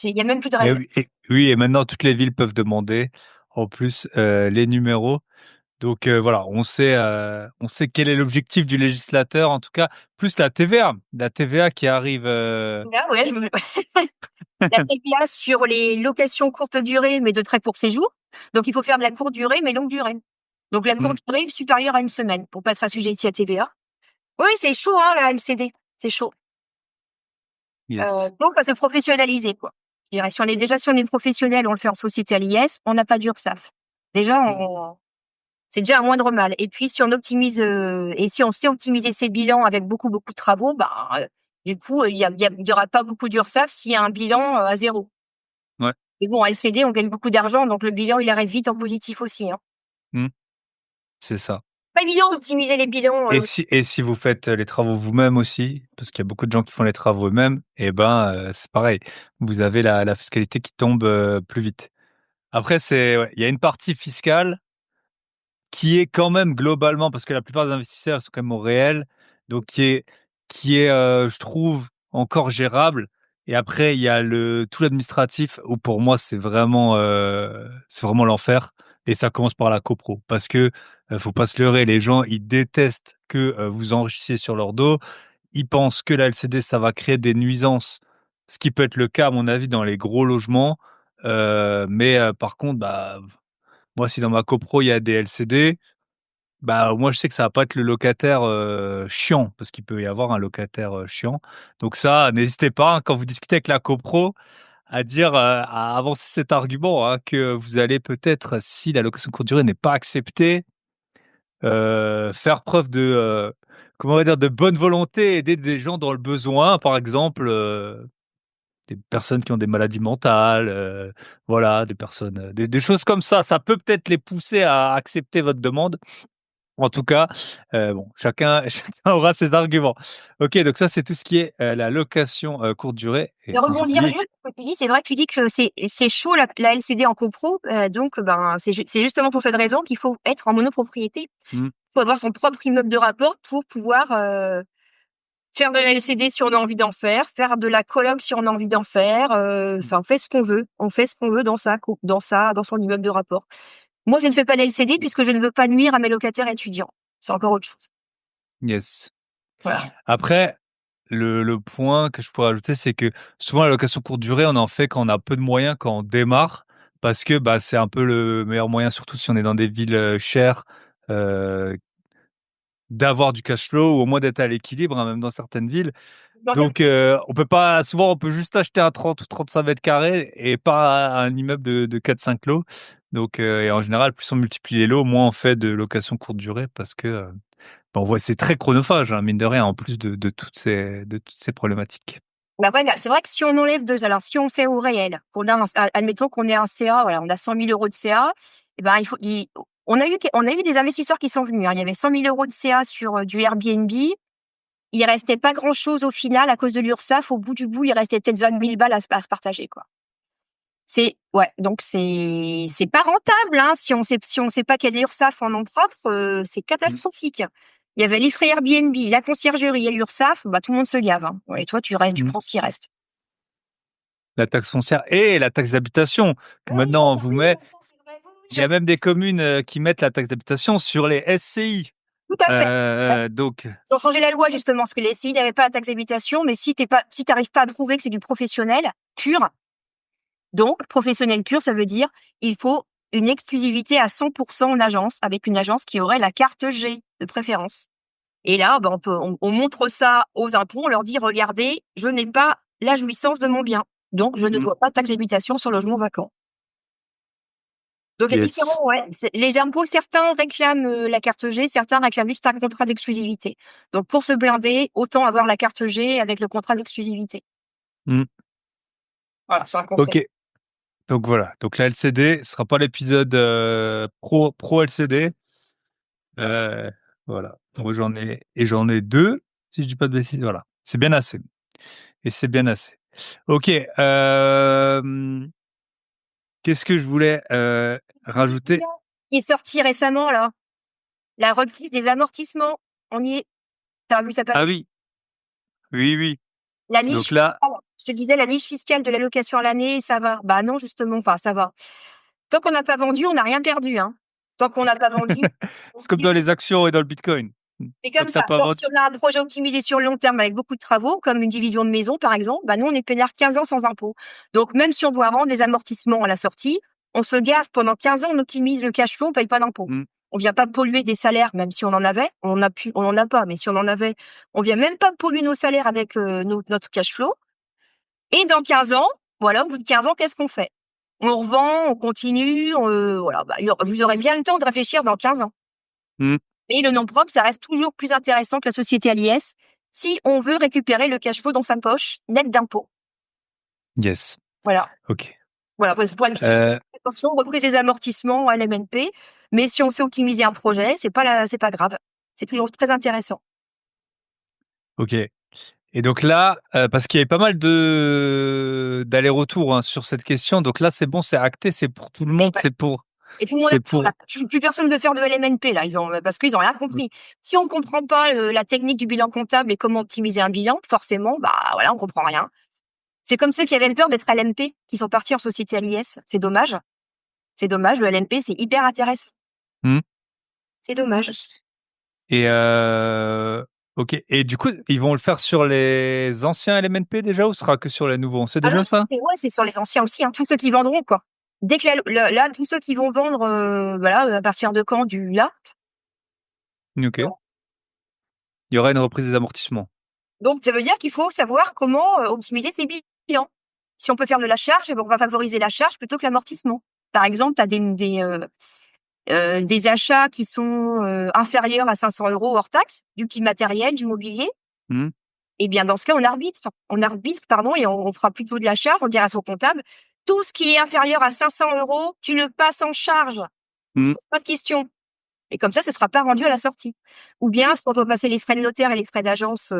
Il y a même plus de règles. Et maintenant toutes les villes peuvent demander. En plus les numéros. Donc voilà, on sait quel est l'objectif du législateur. En tout cas, plus la TVA qui arrive. Là, ouais, la TVA sur les locations courte durée, mais de très court séjour. Donc, il faut faire de la courte durée, mais longue durée. Donc, la courte durée supérieure à une semaine pour pas être assujetti à TVA. Oui, c'est chaud, hein, la LCD. C'est chaud. Yes. Donc, on va se professionnaliser, quoi. Je dirais, si on est professionnel, on le fait en société à l'IS, on n'a pas d'URSSAF. Déjà, c'est déjà un moindre mal. Et puis, si on optimise, et si on sait optimiser ses bilans avec beaucoup, beaucoup de travaux, du coup, il y aura pas beaucoup d'URSSAF s'il y a un bilan à 0. Ouais. Mais bon, à LCD, on gagne beaucoup d'argent, donc le bilan, il arrive vite en positif aussi, hein. C'est ça. Pas évident d'optimiser les bilans. Et si vous faites les travaux vous-même aussi, parce qu'il y a beaucoup de gens qui font les travaux eux-mêmes, c'est pareil. Vous avez la fiscalité qui tombe plus vite. Après, il y a une partie fiscale qui est quand même globalement, parce que la plupart des investisseurs sont quand même au réel, donc qui est, je trouve, encore gérable. Et après, il y a tout l'administratif où pour moi c'est vraiment l'enfer. Et ça commence par la copro, parce que faut pas se leurrer, les gens ils détestent que vous enrichissiez sur leur dos. Ils pensent que la LCD ça va créer des nuisances, ce qui peut être le cas à mon avis dans les gros logements. Mais par contre, moi si dans ma copro il y a des LCD. Moi, je sais que ça va pas être le locataire chiant, parce qu'il peut y avoir un locataire chiant. Donc ça, n'hésitez pas, hein, quand vous discutez avec la copro, à dire, à avancer cet argument, hein, que vous allez peut-être, si la location courte durée n'est pas acceptée, faire preuve de, comment on va dire, de bonne volonté, aider des gens dans le besoin, par exemple, des personnes qui ont des maladies mentales, voilà, des personnes, des choses comme ça. Ça peut peut-être les pousser à accepter votre demande. En tout cas, bon, chacun aura ses arguments. OK, donc ça, c'est tout ce qui est, la location, courte durée et De sans rebondir fiscalité. juste sur ce que tu dis, c'est vrai que tu dis que c'est chaud la LCD en copro, donc c'est justement pour cette raison qu'il faut être en monopropriété. Il faut avoir son propre immeuble de rapport pour pouvoir faire de la LCD si on a envie d'en faire de la coloc si on a envie d'en faire. Enfin, on fait ce qu'on veut. On fait ce qu'on veut dans son immeuble de rapport. Moi, je ne fais pas d'LCD puisque je ne veux pas nuire à mes locataires étudiants. C'est encore autre chose. Yes. Voilà. Après, le point que je pourrais ajouter, c'est que souvent la location courte durée, on en fait quand on a peu de moyens, quand on démarre, parce que, c'est un peu le meilleur moyen, surtout si on est dans des villes, chères, heu, d'avoir du cash flow ou au moins d'être à l'équilibre, hein, même dans certaines villes. Donc, on peut juste acheter un 30 ou 35 mètres carrés et pas un immeuble de 4-5 lots. Donc, et en général, plus on multiplie les lots, moins on fait de location courte durée on voit, c'est très chronophage, hein, mine de rien, en plus de toutes ces problématiques. Bah ouais, c'est vrai que si on enlève alors si on fait au réel, admettons qu'on ait un CA, voilà, on a 100 000 euros de CA, et ben on a eu des investisseurs qui sont venus, hein. Il y avait 100 000 euros de CA sur du Airbnb. Il restait pas grand chose au final à cause de l'URSSAF. Au bout du bout, il restait peut-être 20 000 balles à se partager, quoi. Donc c'est pas rentable, hein. Si on sait pas qu'il y a des URSSAF en nom propre, c'est catastrophique. Il y avait les frais Airbnb, la conciergerie et l'URSSAF, bah tout le monde se gave, hein. Et toi, tu prends ce qui reste. La taxe foncière et la taxe d'habitation que maintenant on vous met. Il y a même des communes qui mettent la taxe d'habitation sur les SCI. Tout à fait. Donc, Ils ont changé la loi justement, parce que les SCI n'avaient pas la taxe d'habitation, mais si t'arrives pas à prouver que c'est du professionnel pur, donc professionnel pur, ça veut dire il faut une exclusivité à 100% en agence, avec une agence qui aurait la carte G de préférence. Et là, bah, on montre ça aux impôts, on leur dit, regardez, je n'ai pas la jouissance de mon bien. Donc, je ne dois pas de taxe d'habitation sur logement vacant. Donc, il y a différents, ouais. Les impôts, certains réclament la carte G, certains réclament juste un contrat d'exclusivité. Donc, pour se blinder, autant avoir la carte G avec le contrat d'exclusivité. Voilà, c'est un conseil. Ok. Donc voilà. Donc la LCD, ce sera pas l'épisode pro LCD. Voilà. Moi j'en ai deux, si je dis pas de bêtises. Voilà. C'est bien assez. Et c'est bien assez. Ok. Qu'est-ce que je voulais rajouter? Qui est sorti récemment là, la reprise des amortissements. On y est. T'as vu ça passer? Ah oui. Oui. La niche Donc là, fiscale. Je te disais la niche fiscale de l'allocation à l'année, ça va. Bah non, justement, enfin ça va. Tant qu'on n'a pas vendu, on n'a rien perdu, hein. Tant qu'on n'a pas vendu. c'est comme dans les actions et dans le Bitcoin. C'est Tant comme que t'as ça. pas Donc, vendu. si on a un projet optimisé sur le long terme avec beaucoup de travaux, comme une division de maison, par exemple, bah nous, on est peinard 15 ans sans impôt. Donc, même si on doit rendre des amortissements à la sortie, on se gave pendant 15 ans, on optimise le cash flow, on paye pas d'impôt. On vient pas polluer des salaires, même si on en avait. On en a pas, mais si on en avait, on vient même pas polluer nos salaires avec notre cash flow. Et dans 15 ans, voilà, au bout de 15 ans, qu'est-ce qu'on fait? On revend, on continue, voilà, bah, vous aurez bien le temps de réfléchir dans 15 ans. Mais le nom propre, ça reste toujours plus intéressant que la société à l'IS si on veut récupérer le cash flow dans sa poche, net d'impôts. Yes. Voilà. Ok. Voilà, pour attention, reprise des amortissements à l'MNP. Mais si on sait optimiser un projet, c'est pas grave. C'est toujours très intéressant. Ok. Et donc là, parce qu'il y avait pas mal d'allers-retours sur cette question, donc là c'est bon, c'est acté, c'est pour tout le monde, Ouais. c'est pour. Et tout le monde plus personne ne veut faire de LMNP là, parce qu'ils ont rien compris. Si on comprend pas la technique du bilan comptable et comment optimiser un bilan, forcément, bah voilà, on comprend rien. C'est comme ceux qui avaient peur d'être LMP, qui sont partis en société à l'IS. C'est dommage. C'est dommage, le LMP, c'est hyper intéressant. C'est dommage. Et ok. Et du coup, ils vont le faire sur les anciens LMNP déjà ou ce sera que sur les nouveaux? On sait déjà ça? Ouais, c'est sur les anciens aussi, hein, tous ceux qui vendront, quoi. Dès que là, tous ceux qui vont vendre, voilà, à partir de quand là. Ok. Il y aura une reprise des amortissements. Donc, ça veut dire qu'il faut savoir comment optimiser ses bilans. Si on peut faire de la charge, on va favoriser la charge plutôt que l'amortissement. Par exemple, tu as des achats qui sont inférieurs à 500 euros hors taxe, du petit matériel, du mobilier. Et bien, dans ce cas, on arbitre, et on fera plutôt de la charge, on dira à son comptable, tout ce qui est inférieur à 500 euros, tu le passes en charge. On se pose pas de questions. Et comme ça, ce sera pas rendu à la sortie. Ou bien, si on doit passer les frais de notaire et les frais d'agence,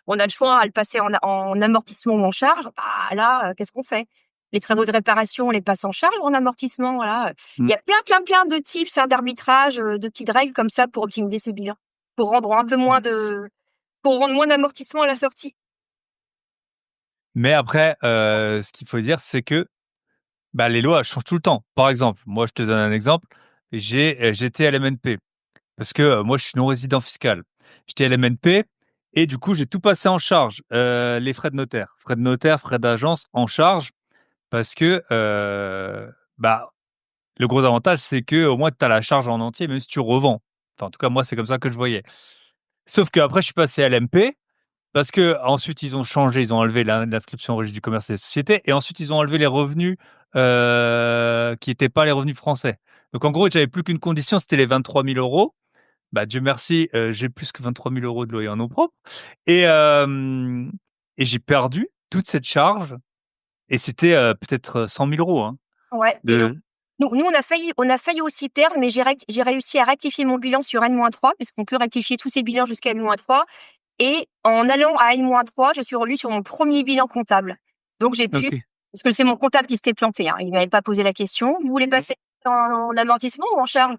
on a le choix à le passer en amortissement ou en charge. Bah là, qu'est-ce qu'on fait? Les travaux de réparation, on les passe en charge ou en amortissement, voilà. Il y a plein de tips, d'arbitrage, de petites règles comme ça pour optimiser ses bilans, pour rendre moins d'amortissement à la sortie. Mais après, ce qu'il faut dire, c'est que les lois changent tout le temps. Par exemple, moi, je te donne un exemple. J'étais à l'MNP parce que moi, je suis non-résident fiscal. J'étais à l'MNP et du coup, j'ai tout passé en charge. Les frais de notaire, frais d'agence en charge parce que le gros avantage, c'est que au moins, tu as la charge en entier, même si tu revends. Enfin, en tout cas, moi, c'est comme ça que je voyais. Sauf qu'après, je suis passé à l'MP parce que ensuite, ils ont changé, ils ont enlevé l'inscription au registre du commerce et des sociétés et ensuite, ils ont enlevé les revenus qui n'étaient pas les revenus français. Donc, en gros, j'avais plus qu'une condition, c'était les 23 000 euros. Bah, Dieu merci, j'ai plus que 23 000 € de loyer en nom propre et hem et j'ai perdu toute cette charge et c'était, peut-être, 100 000 €, hein, Ouais. Et donc, de nous, on a failli aussi perdre, mais j'ai réussi à rectifier mon bilan sur N-3, puisqu'on peut rectifier tous ses bilans jusqu'à N-3. Et en allant à N-3, je suis revenue sur mon premier bilan comptable. Donc j'ai pu, OK. parce que c'est mon comptable qui s'était planté, hein. Il m'avait pas posé la question. Vous voulez passer en amortissement ou en charge?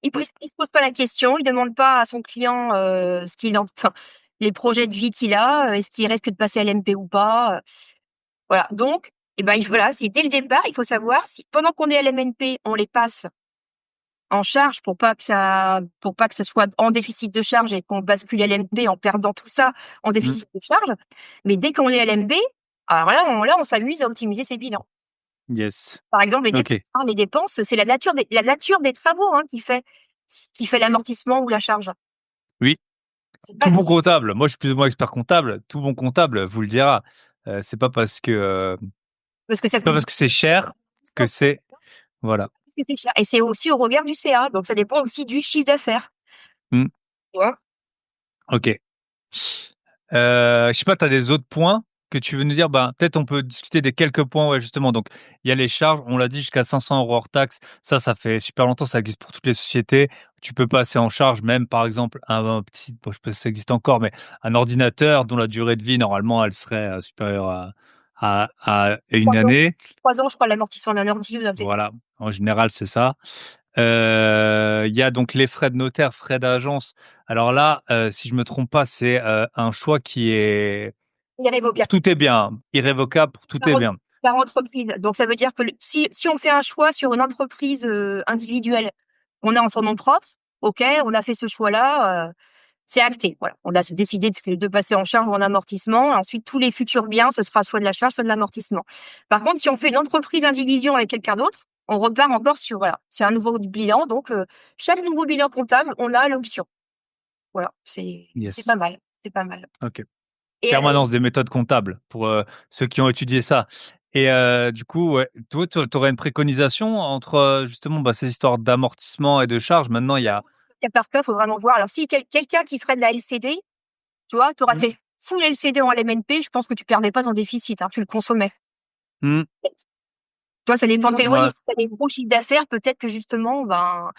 Il se pose pas la question. Il demande pas à son client ce qu'il en, enfin, les projets de vie qu'il a, est-ce qu'il risque de passer à l'MP ou pas. Voilà. Donc, voilà, c'est dès le départ, il faut savoir si pendant qu'on est à l'MNP, on les passe en charge pour pas que ça soit en déficit de charge et qu'on bascule LMP en perdant tout ça en Mmh. déficit de charge. Mais dès qu'on est LMP, alors là, on s'amuse à optimiser ses bilans. Yes. Par exemple, OK. les dépenses, c'est la nature des travaux, hein, qui fait l'amortissement ou la charge. Oui, C'est tout pas bon comptable, moi je suis plus ou moins expert comptable, tout bon comptable vous le dira. C'est pas parce que, parce que ça c'est pas coûte parce que c'est cher que c'est voilà. parce que c'est cher. Et c'est aussi au regard du CA, donc ça dépend aussi du chiffre d'affaires. Mmh. Tu vois? OK. Je sais pas, tu as des autres points que tu veux nous dire? Ben, peut-être on peut discuter des quelques points, ouais, justement. Donc, il y a les charges, on l'a dit, jusqu'à 500 € hors taxes. Ça fait super longtemps, ça existe pour toutes les sociétés. Tu peux passer en charge même, par exemple, un petit, bon, je sais pas si ça existe encore, mais un ordinateur dont la durée de vie, normalement, elle serait, supérieure à 1 3 ans, année. 3 ans, je crois, l'amortissement d'un ordi ou d'un télé. Voilà, en général, c'est ça. Il y a donc les frais de notaire, frais d'agence. Alors là, si je me trompe pas, c'est, un choix qui est pour Irrévocable. tout est bien, irrévocable pour tout Par est en bien. par entreprise. Donc ça veut dire que si on fait un choix sur une entreprise, individuelle, on est en son nom propre, OK, on a fait ce choix-là, c'est acté. Voilà, on a décidé de passer en charge ou en amortissement. Ensuite, tous les futurs biens, ce sera soit de la charge, soit de l'amortissement. Par contre, si on fait une entreprise indivision avec quelqu'un d'autre, on repart encore sur, voilà, c'est un nouveau bilan. Donc chaque nouveau bilan comptable, on a l'option. Voilà, c'est Yes, pas mal, c'est pas mal. OK. Et Permanence des méthodes comptables pour, ceux qui ont étudié ça et du coup, ouais, toi, tu aurais une préconisation entre, justement, bah, ces histoires d'amortissement et de charges? Maintenant, il y a cas par cas, faut vraiment voir. Alors si quelqu'un qui ferait de la LCD, tu vois, tu aurais mmh, fait full LCD en LMNP, je pense que tu perdais pas ton déficit, hein, tu le consommais. mmh, Tu vois, ça dépend de tes loyers. ouais, Si tu as des gros chiffres d'affaires, peut-être que justement, mmh,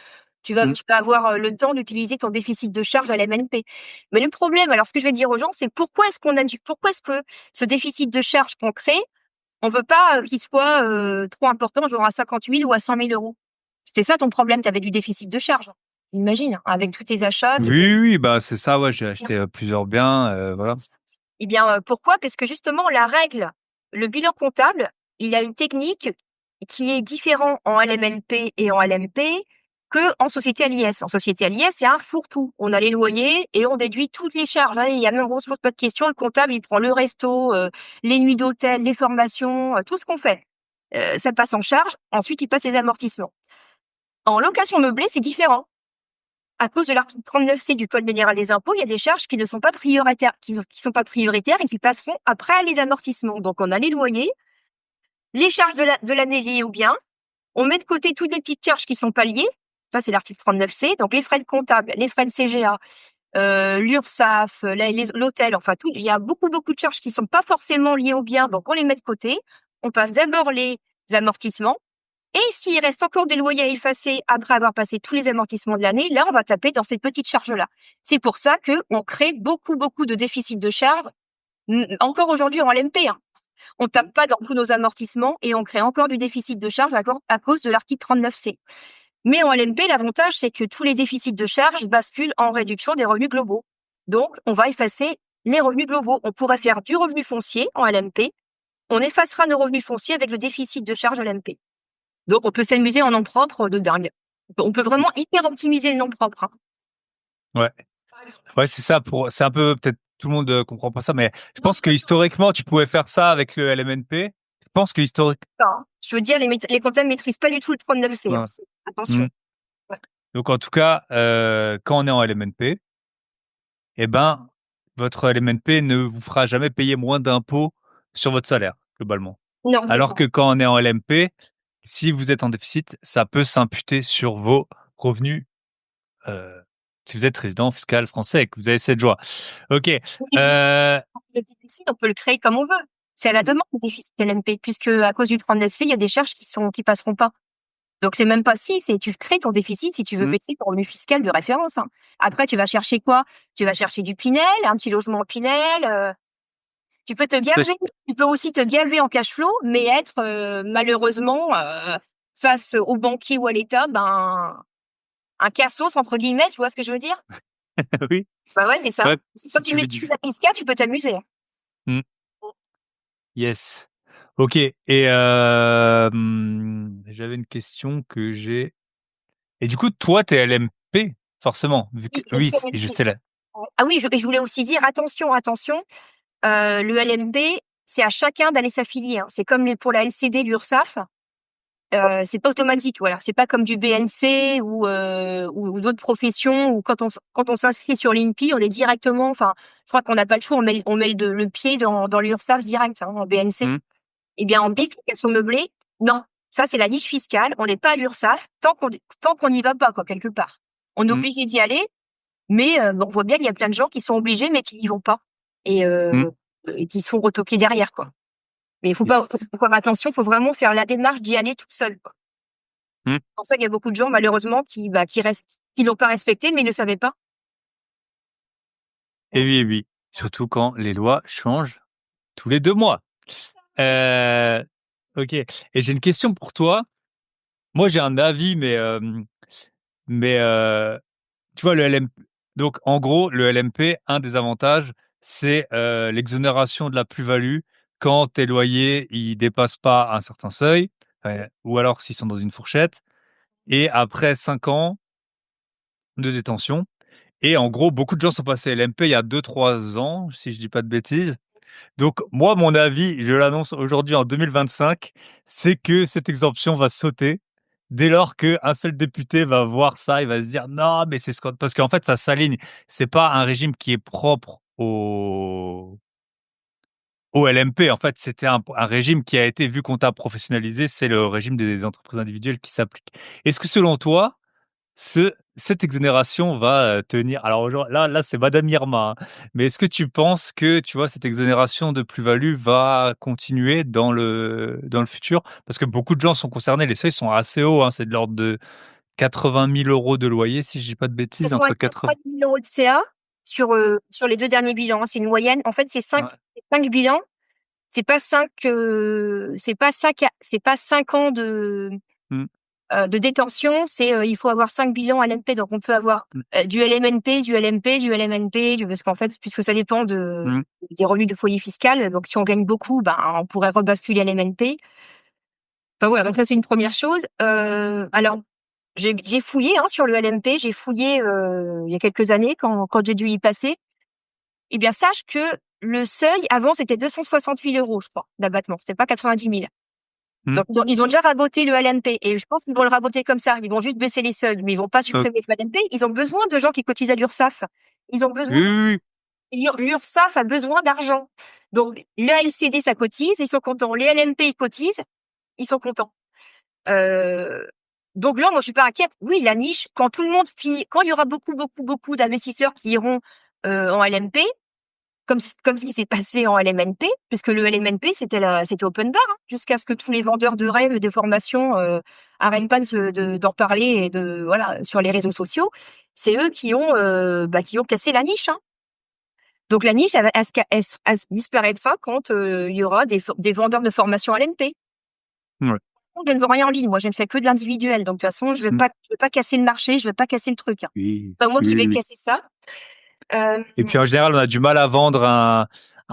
tu vas avoir le temps d'utiliser ton déficit de charge à l'MNP. Mais le problème, alors ce que je vais dire aux gens, c'est pourquoi est-ce que ce déficit de charge qu'on crée, on veut pas qu'il soit trop important, genre à 50 000 ou à 100 000 euros. C'était ça ton problème, tu avais du déficit de charge. Imagine, hein, avec tous tes achats, oui, oui, oui, bah, c'est ça, ouais, j'ai acheté, plusieurs biens, voilà. Eh bien, pourquoi? Parce que justement le bilan comptable, il a une technique qui est différent en LMNP et en LMP qu'en société à l'IS. En société à l'IS, c'est un fourre-tout. On a les loyers et on déduit toutes les charges. Allez, il y a même, on se pose pas de questions, le comptable, il prend le resto, les nuits d'hôtel, les formations, tout ce qu'on fait. Ça passe en charge. Ensuite, il passe les amortissements. En location meublée, c'est différent. À cause de l'article 39C du Code général des impôts, il y a des charges qui ne sont pas prioritaires, qui sont pas prioritaires et qui passeront après les amortissements. Donc, on a les loyers, les charges de l'année liées au bien. On met de côté toutes les petites charges qui sont pas liées. Ça, c'est l'article 39C. Donc, les frais de comptable, les frais de CGA, l'URSSAF, l'hôtel, enfin tout. Il y a beaucoup de charges qui sont pas forcément liées au bien. Donc, on les met de côté. On passe d'abord les amortissements. Et s'il reste encore des loyers à effacer après avoir passé tous les amortissements de l'année, là, on va taper dans cette petite charge-là. C'est pour ça que on crée beaucoup de déficits de charges, encore aujourd'hui en LMP, hein. On tape pas dans tous nos amortissements et on crée encore du déficit de charges à cause de l'article 39C. Mais en LMP, l'avantage, c'est que tous les déficits de charges basculent en réduction des revenus globaux. Donc, on va effacer les revenus globaux. On pourrait faire du revenu foncier en LMP. On effacera nos revenus fonciers avec le déficit de charges LMP. Donc, on peut s'amuser en nom propre de dingue. On peut vraiment hyper optimiser le nom propre, hein. Ouais. Ouais, c'est ça c'est un peu peut-être tout le monde, comprend pas ça, mais je pense que historiquement, tu pouvais faire ça avec le LMNP. Je pense que historique Enfin, je veux dire, les comptables maîtrisent pas du tout le 39C, hein. ouais. Attention. Mmh. Ouais. Donc en tout cas, quand on est en LMNP, eh ben, votre LMNP ne vous fera jamais payer moins d'impôts sur votre salaire, globalement. Non, c'est Alors ça. que quand on est en LMP, si vous êtes en déficit, ça peut s'imputer sur vos revenus, heu, si vous êtes résident fiscal français et que vous avez cette joie. Ok. Le déficit, on peut le créer comme on veut. C'est à la demande le déficit LMP, puisque à cause du 39C, il y a des charges qui passeront pas. Donc c'est même pas si, c'est tu crées ton déficit si tu veux baisser ton revenu fiscal de référence. Hein. Après, tu vas chercher quoi? Tu vas chercher du Pinel, un petit logement Pinel. Tu peux te gaver. Tu peux aussi te gaver en cash flow, mais être malheureusement face aux banquiers ou à l'État, un cassos entre guillemets. Tu vois ce que je veux dire? Oui. Bah ouais, c'est ça. Ouais, Quand tu mets la fisca, tu peux t'amuser. Yes. Ok. Et j'avais une question que j'ai. Et du coup, toi, t'es LMP, forcément, vu que oui, je sais là. Ah oui, je voulais aussi dire attention. Le LMP, c'est à chacun d'aller s'affilier. Hein. C'est comme pour la LCD, l'URSSAF. C'est pas automatique, voilà. C'est pas comme du BNC ou d'autres professions où quand on s'inscrit sur l'INPI, on est directement. Enfin, je crois qu'on n'a pas le choix. On met le pied dans l'URSSAF direct, hein, en BNC. Eh bien, en BIC, qu'elles sont meublées, non. Ça, c'est la niche fiscale. On n'est pas à l'URSSAF tant qu'on n'y va pas, quoi, quelque part. On est obligé d'y aller, mais on voit bien qu'il y a plein de gens qui sont obligés, mais qui n'y vont pas et qui se font retoquer derrière, quoi. Mais il faut faire attention, il faut vraiment faire la démarche d'y aller tout seul, quoi. C'est pour ça qu'il y a beaucoup de gens, malheureusement, qui l'ont pas respecté, mais ils ne le savaient pas. Et oui. Surtout quand les lois changent tous les 2 mois. Ok. Et j'ai une question pour toi. Moi, j'ai un avis, mais tu vois, le LMP. Donc, en gros, le LMP, un des avantages, c'est l'exonération de la plus-value quand tes loyers ils dépassent pas un certain seuil, ou alors s'ils sont dans une fourchette. Et après 5 ans de détention. Et en gros, beaucoup de gens sont passés LMP il y a 2-3 ans, si je dis pas de bêtises. Donc, moi, mon avis, je l'annonce aujourd'hui en 2025, c'est que cette exemption va sauter dès lors qu'un seul député va voir ça, il va se dire non, mais c'est parce qu'en fait, ça s'aligne. C'est pas un régime qui est propre au LMP. En fait, c'était un régime qui a été, vu qu'on t'a professionnalisé, c'est le régime des entreprises individuelles qui s'applique. Est-ce que selon toi, cette exonération va tenir? Alors là, c'est Madame Irma, hein. Mais est-ce que tu penses que, tu vois, cette exonération de plus-value va continuer dans le futur? Parce que beaucoup de gens sont concernés. Les seuils sont assez hauts, hein. C'est de l'ordre de 80 000 euros de loyer, si je dis pas de bêtises, entre 80. 000 euros de CA sur les 2 derniers bilans. C'est une moyenne. En fait, c'est 5 bilans. C'est pas 5 ans de détention, il faut avoir 5 bilans LMP. Donc, on peut avoir du LMNP, du LMP, du LMNP, parce qu'en fait, puisque ça dépend des revenus de foyer fiscal. Donc, si on gagne beaucoup, on pourrait rebasculer LMNP. Enfin, voilà. Donc, ça, c'est une première chose. Alors, j'ai fouillé, hein, sur le LMP. J'ai fouillé, il y a quelques années quand j'ai dû y passer. Eh bien, sache que le seuil, avant, c'était 268 euros, je crois, d'abattement. C'était pas 90 000. Donc, ils ont déjà raboté le LMP et je pense qu'ils vont le raboter comme ça. Ils vont juste baisser les seuils, mais ils vont pas supprimer le LMP. Ils ont besoin de gens qui cotisent à l'URSSAF. Ils ont besoin. Oui. L'URSSAF a besoin d'argent. Donc, le LCD, ça cotise, ils sont contents. Les LMP, ils cotisent, ils sont contents. Donc là, moi, je suis pas inquiète. Oui, la niche, quand tout le monde finit, quand il y aura beaucoup d'investisseurs qui iront en LMP, comme ce qui s'est passé en LMNP, puisque le LMNP, c'était open bar, hein, jusqu'à ce que tous les vendeurs de rêves et de formations arrêtent pas d'en parler et voilà, sur les réseaux sociaux. C'est eux qui ont cassé la niche. Hein. Donc la niche, elle disparaîtra quand il y aura des vendeurs de formation LMP. Ouais. Je ne veux rien en ligne. Moi, je ne fais que de l'individuel. Donc de toute façon, je vais pas casser le marché, je vais pas casser le truc. Hein. Oui. C'est pas moi qui vais casser ça. Et puis en général, on a du mal à vendre un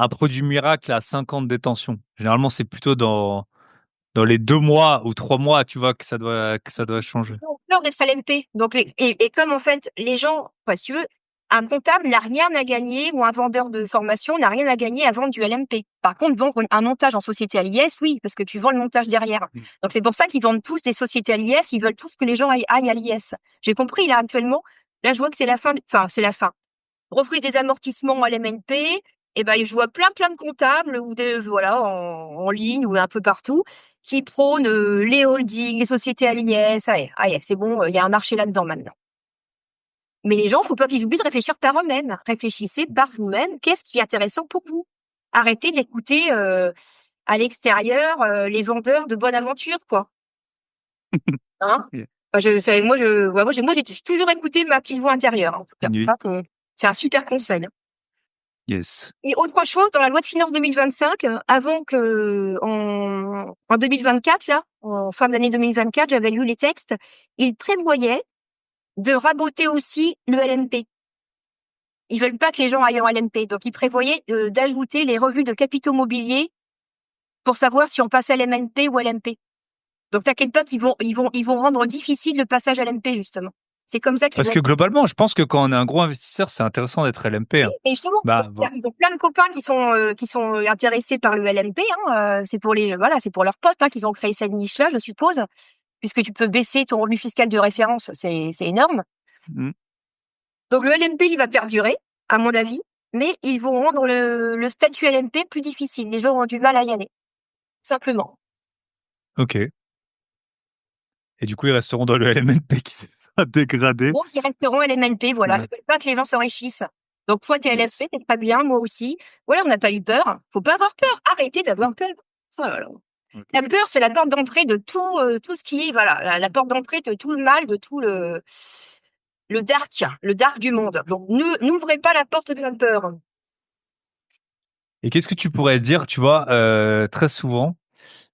produit miracle à 5 ans de détention. Généralement, c'est plutôt dans les 2 mois ou 3 mois, tu vois, que ça doit changer. Peur d'être LMP. Donc et comme en fait les gens, si tu veux, un comptable n'a rien à gagner ou un vendeur de formation n'a rien à gagner à vendre du LMP. Par contre, vendre un montage en société à l'IS, oui, parce que tu vends le montage derrière. Donc c'est pour ça qu'ils vendent tous des sociétés à l'IS. Ils veulent tous que les gens aillent à l'IS. J'ai compris là actuellement. Là, je vois que c'est la fin. C'est la fin. Reprise des amortissements à l'MNP. Et je vois plein de comptables ou en ligne ou un peu partout qui prônent les holdings, les sociétés à l'IS. C'est bon, il y a un marché là-dedans maintenant. Mais les gens, faut pas qu'ils oublient de réfléchir par eux-mêmes. Réfléchissez par vous-même. Qu'est-ce qui est intéressant pour vous? Arrêtez d'écouter à l'extérieur les vendeurs de bonne aventure, quoi. Hein? Yeah. Enfin, moi, j'ai toujours écouté ma petite voix intérieure. En tout cas, Oui. ça, c'est un super conseil. Yes. Et autre chose, dans la loi de finances 2025, avant que en 2024, là, en fin d'année 2024, j'avais lu les textes, ils prévoyaient de raboter aussi le LMP. Ils veulent pas que les gens aillent en LMP, donc ils prévoyaient d'ajouter les revues de capitaux mobiliers pour savoir si on passe à LMNP ou LMP. Donc t'inquiète pas qu'ils vont rendre difficile le passage à LMP justement. C'est comme ça qu'ils Parce vont. que globalement, je pense que quand on est un gros investisseur, c'est intéressant d'être LMP. Hein. Et justement, Bah, voilà. ils ont plein de copains qui sont intéressés par le LMP. Hein, c'est pour c'est pour leurs potes qu'ils ont créé cette niche-là, je suppose, puisque tu peux baisser ton revenu fiscal de référence, c'est énorme. Mm. Donc le LMP, il va perdurer, à mon avis, mais ils vont rendre le statut LMP plus difficile. Les gens ont du mal à y aller, simplement. Ok. Et du coup, ils resteront dans le LMNP qui s'est pas dégradé. Bon, ils resteront LMNP, voilà. Ouais. Ils veulent pas que les gens s'enrichissent. Donc, toi, t'es LMP, Yes. c'est très bien, moi aussi. Voilà, on n'a pas eu peur. Faut pas avoir peur. Arrêtez d'avoir peur. Oh là là. Ok. La peur, c'est la porte d'entrée de tout ce qui est, voilà, la porte d'entrée de tout le mal, de tout le dark du monde. Donc, n'ouvrez pas la porte de la peur. Et qu'est-ce que tu pourrais dire, tu vois, très souvent,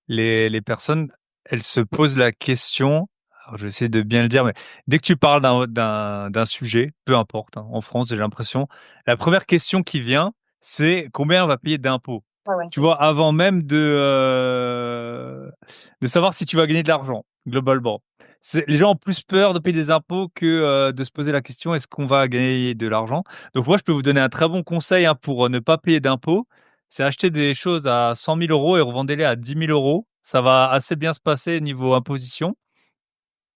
les personnes, elles se posent la question, alors je vais essayer de bien le dire, mais dès que tu parles d'un sujet, peu importe, hein, en France, j'ai l'impression, la première question qui vient, c'est combien on va payer d'impôts. Ah ouais. Tu vois, avant même de savoir si tu vas gagner de l'argent, globalement. Les gens ont plus peur de payer des impôts que de se poser la question est-ce qu'on va gagner de l'argent. Donc moi, je peux vous donner un très bon conseil pour ne pas payer d'impôts. C'est acheter des choses à 100 000 euros et revendez-les à 10 000 euros. Ça va assez bien se passer niveau imposition.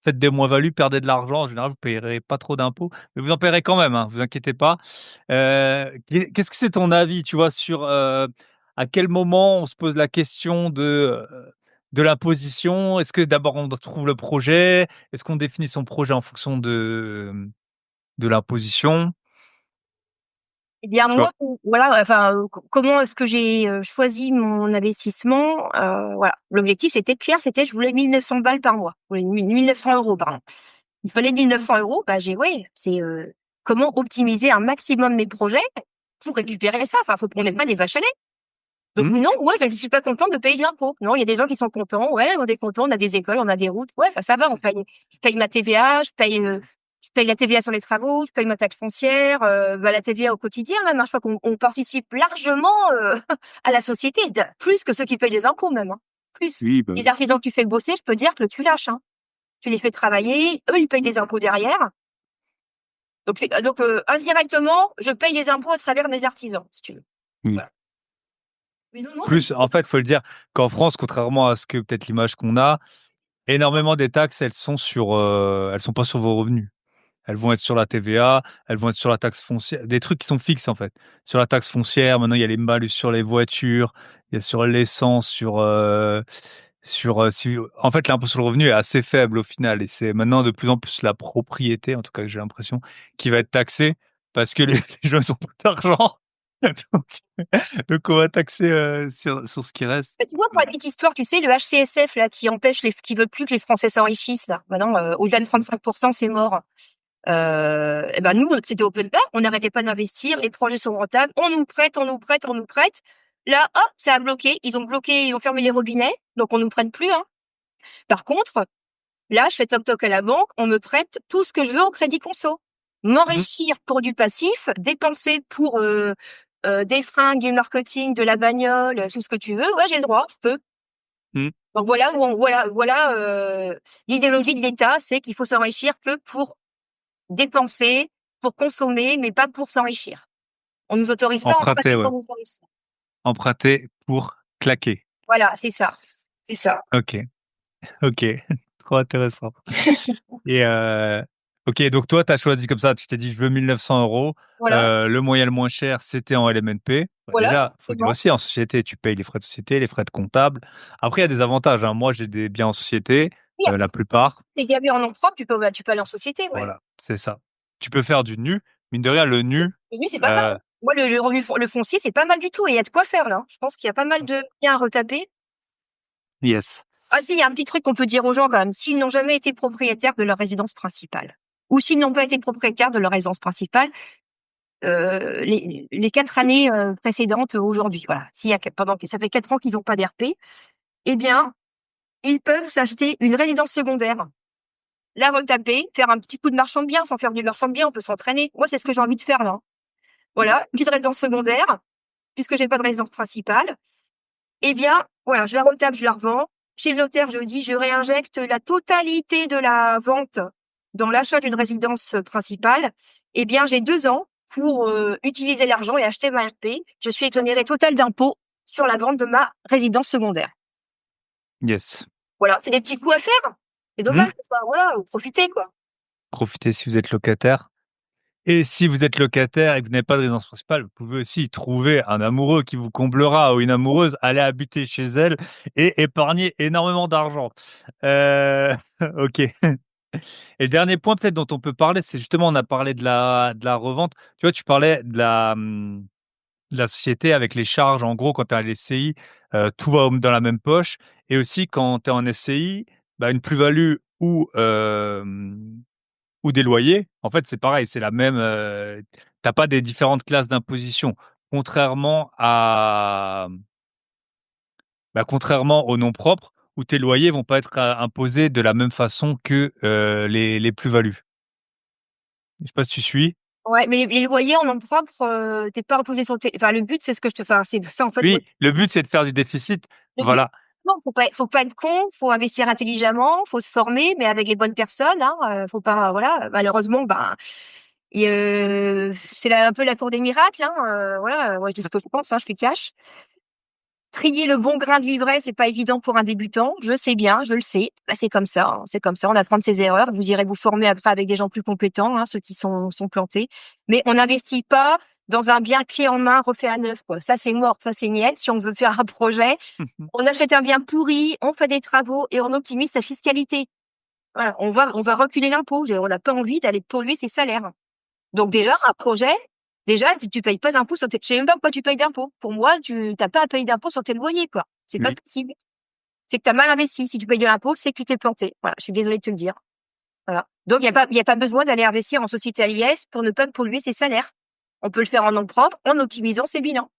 Faites des moins-values, perdez de l'argent. En général, vous payerez pas trop d'impôts, mais vous en paierez quand même, hein, vous inquiétez pas. Qu'est-ce que c'est ton avis, tu vois, sur à quel moment on se pose la question de l'imposition? Est-ce que d'abord on trouve le projet? Est-ce qu'on définit son projet en fonction de l'imposition? Eh bien, Tu vois? moi, voilà, enfin, comment est-ce que j'ai choisi mon investissement? Voilà. L'objectif, c'était clair, je voulais 1900 balles par mois. Je voulais 1900 euros, pardon. Il fallait 1900 euros. Bah, c'est comment optimiser un maximum mes projets pour récupérer ça. Enfin, on n'est pas des vaches à lait. Donc, Mmh. non, moi, je ne suis pas contente de payer de l'impôt. Non, il y a des gens qui sont contents. Ouais, on est contents, on a des écoles, on a des routes. Ouais, enfin, ça va, je paye ma TVA, je paye la TVA sur les travaux, je paye ma taxe foncière, la TVA au quotidien même. Hein. Je crois qu'on participe largement à la société, plus que ceux qui payent des impôts même. Hein. Plus. Oui, bah Les artisans que tu fais bosser, je peux dire que tu lâches. Hein. Tu les fais travailler, eux, ils payent des impôts derrière. Donc indirectement, je paye des impôts à travers mes artisans, si tu veux. oui. Voilà. Mais non, Plus, en fait, faut le dire qu'en France, contrairement à ce que peut-être l'image qu'on a, énormément des taxes, elles sont pas sur vos revenus. Elles vont être sur la TVA, elles vont être sur la taxe foncière, des trucs qui sont fixes en fait. Sur la taxe foncière, maintenant il y a les malus sur les voitures, il y a sur l'essence, en fait l'impôt sur le revenu est assez faible au final et c'est maintenant de plus en plus la propriété, en tout cas j'ai l'impression, qui va être taxée parce que les les gens ils ont plus d'argent. Donc on va taxer sur ce qui reste. bah, tu vois, pour la petite histoire, tu sais, le HCSF, là, qui veut plus que les Français s'enrichissent, là. Maintenant, au-delà de 35%, c'est mort. Et ben, nous, c'était open bar. On n'arrêtait pas d'investir. Les projets sont rentables. On nous prête, on nous prête, on nous prête. Là, hop, ça a bloqué. Ils ont fermé les robinets. Donc, on nous prête plus, hein. Par contre, là, je fais toc-toc à la banque. On me prête tout ce que je veux en crédit conso. Mmh. M'enrichir pour du passif, dépenser pour, des fringues, du marketing, de la bagnole, tout ce que tu veux. Ouais, j'ai le droit, je peux. Mmh. Donc voilà, l'idéologie de l'État, c'est qu'il faut s'enrichir que pour dépenser, pour consommer, mais pas pour s'enrichir. On nous autorise pas à Emprunter, emprunter ouais. pour nous enrichir. Emprunter pour claquer. Voilà, c'est ça. C'est ça. OK. OK. Trop intéressant. Et OK, donc toi, tu as choisi comme ça, tu t'es dit: «Je veux 1 900 €». Voilà, Le moyen le moins cher, c'était en LMNP. Bah, voilà, déjà, faut dire exactement. aussi, en société, tu payes les frais de société, les frais de comptable. Après, il y a des avantages, hein. Moi, j'ai des biens en société, Oui, la plupart. les gabiers en nom propre, tu peux aller en société, ouais. Voilà, c'est ça. tu peux faire du nu. Mine de rien, le nu, Et lui, c'est pas mal. Moi, le revenu le foncier, c'est pas mal du tout. Et il y a de quoi faire là. Je pense qu'il y a pas mal de biens à retaper. yes. Ah si, il y a un petit truc qu'on peut dire aux gens quand même. S'ils n'ont jamais été propriétaires de leur résidence principale, ou s'ils n'ont pas été propriétaires de leur résidence principale, les 4 années précédentes aujourd'hui, voilà. S'il y a pendant ça fait 4 ans qu'ils n'ont pas d'RP, eh bien, ils peuvent s'acheter une résidence secondaire, la retaper, faire un petit coup de marchand de biens. Sans faire du marchand de biens, on peut s'entraîner. Moi, c'est ce que j'ai envie de faire là. Voilà, une petite résidence secondaire, puisque j'ai pas de résidence principale. Eh bien, voilà, je la retape, je la revends. Chez le notaire, je dis, je réinjecte la totalité de la vente dans l'achat d'une résidence principale. Eh bien, j'ai 2 ans pour utiliser l'argent et acheter ma RP. Je suis exonérée totale d'impôts sur la vente de ma résidence secondaire. Yes. Voilà, c'est des petits coups à faire. C'est dommage, voilà, profitez quoi. Profitez si vous êtes locataire. Et si vous êtes locataire et que vous n'avez pas de résidence principale, vous pouvez aussi trouver un amoureux qui vous comblera ou une amoureuse, aller habiter chez elle et épargner énormément d'argent. Ok. Et le dernier point peut-être dont on peut parler, c'est justement, on a parlé de la revente. Tu vois, tu parlais de la société avec les charges. En gros, quand tu es à l'SCI, tout va dans la même poche. Et aussi, quand tu es en SCI, bah, une plus-value ou des loyers, en fait, c'est pareil, c'est la même. T'as pas des différentes classes d'imposition, contrairement contrairement aux noms propres, où tes loyers vont pas être imposés de la même façon que les plus-values. Je sais pas si tu suis. Ouais, mais les loyers en nom propre, t'es pas imposé sur tes. Enfin, le but, c'est ce que je te fais. Enfin, c'est ça en fait. Oui, le but c'est de faire du déficit. Le but, Voilà. non, faut pas être con, faut investir intelligemment, faut se former, mais avec les bonnes personnes. Hein, faut pas, voilà. Malheureusement, ben, c'est un peu la cour des miracles. Hein, voilà, moi, je dis ce que je pense. Hein, je suis cash. Trier le bon grain de livret, c'est pas évident pour un débutant. Je sais bien, je le sais. Bah, c'est comme ça. Hein, c'est comme ça. On apprend de ses erreurs. Vous irez vous former après avec des gens plus compétents, hein, ceux qui sont plantés. Mais on n'investit pas dans un bien clé en main refait à neuf. Quoi. Ça, c'est mort. Ça, c'est niette. Si on veut faire un projet, on achète un bien pourri, on fait des travaux et on optimise sa fiscalité. Voilà, on va reculer l'impôt. On n'a pas envie d'aller polluer ses salaires. Donc déjà, un projet, déjà, tu payes pas d'impôt sur tes. Je sais même pas pourquoi tu payes d'impôt. Pour moi, tu t'as pas à payer d'impôt sur tes loyers, quoi. C'est pas Oui. possible. C'est que tu as mal investi. Si tu payes de l'impôt, c'est que tu t'es planté. Voilà, je suis désolée de te le dire. Voilà. Donc il y a pas besoin d'aller investir en société à l'IS pour ne pas polluer ses salaires. On peut le faire en nom propre en optimisant ses bilans.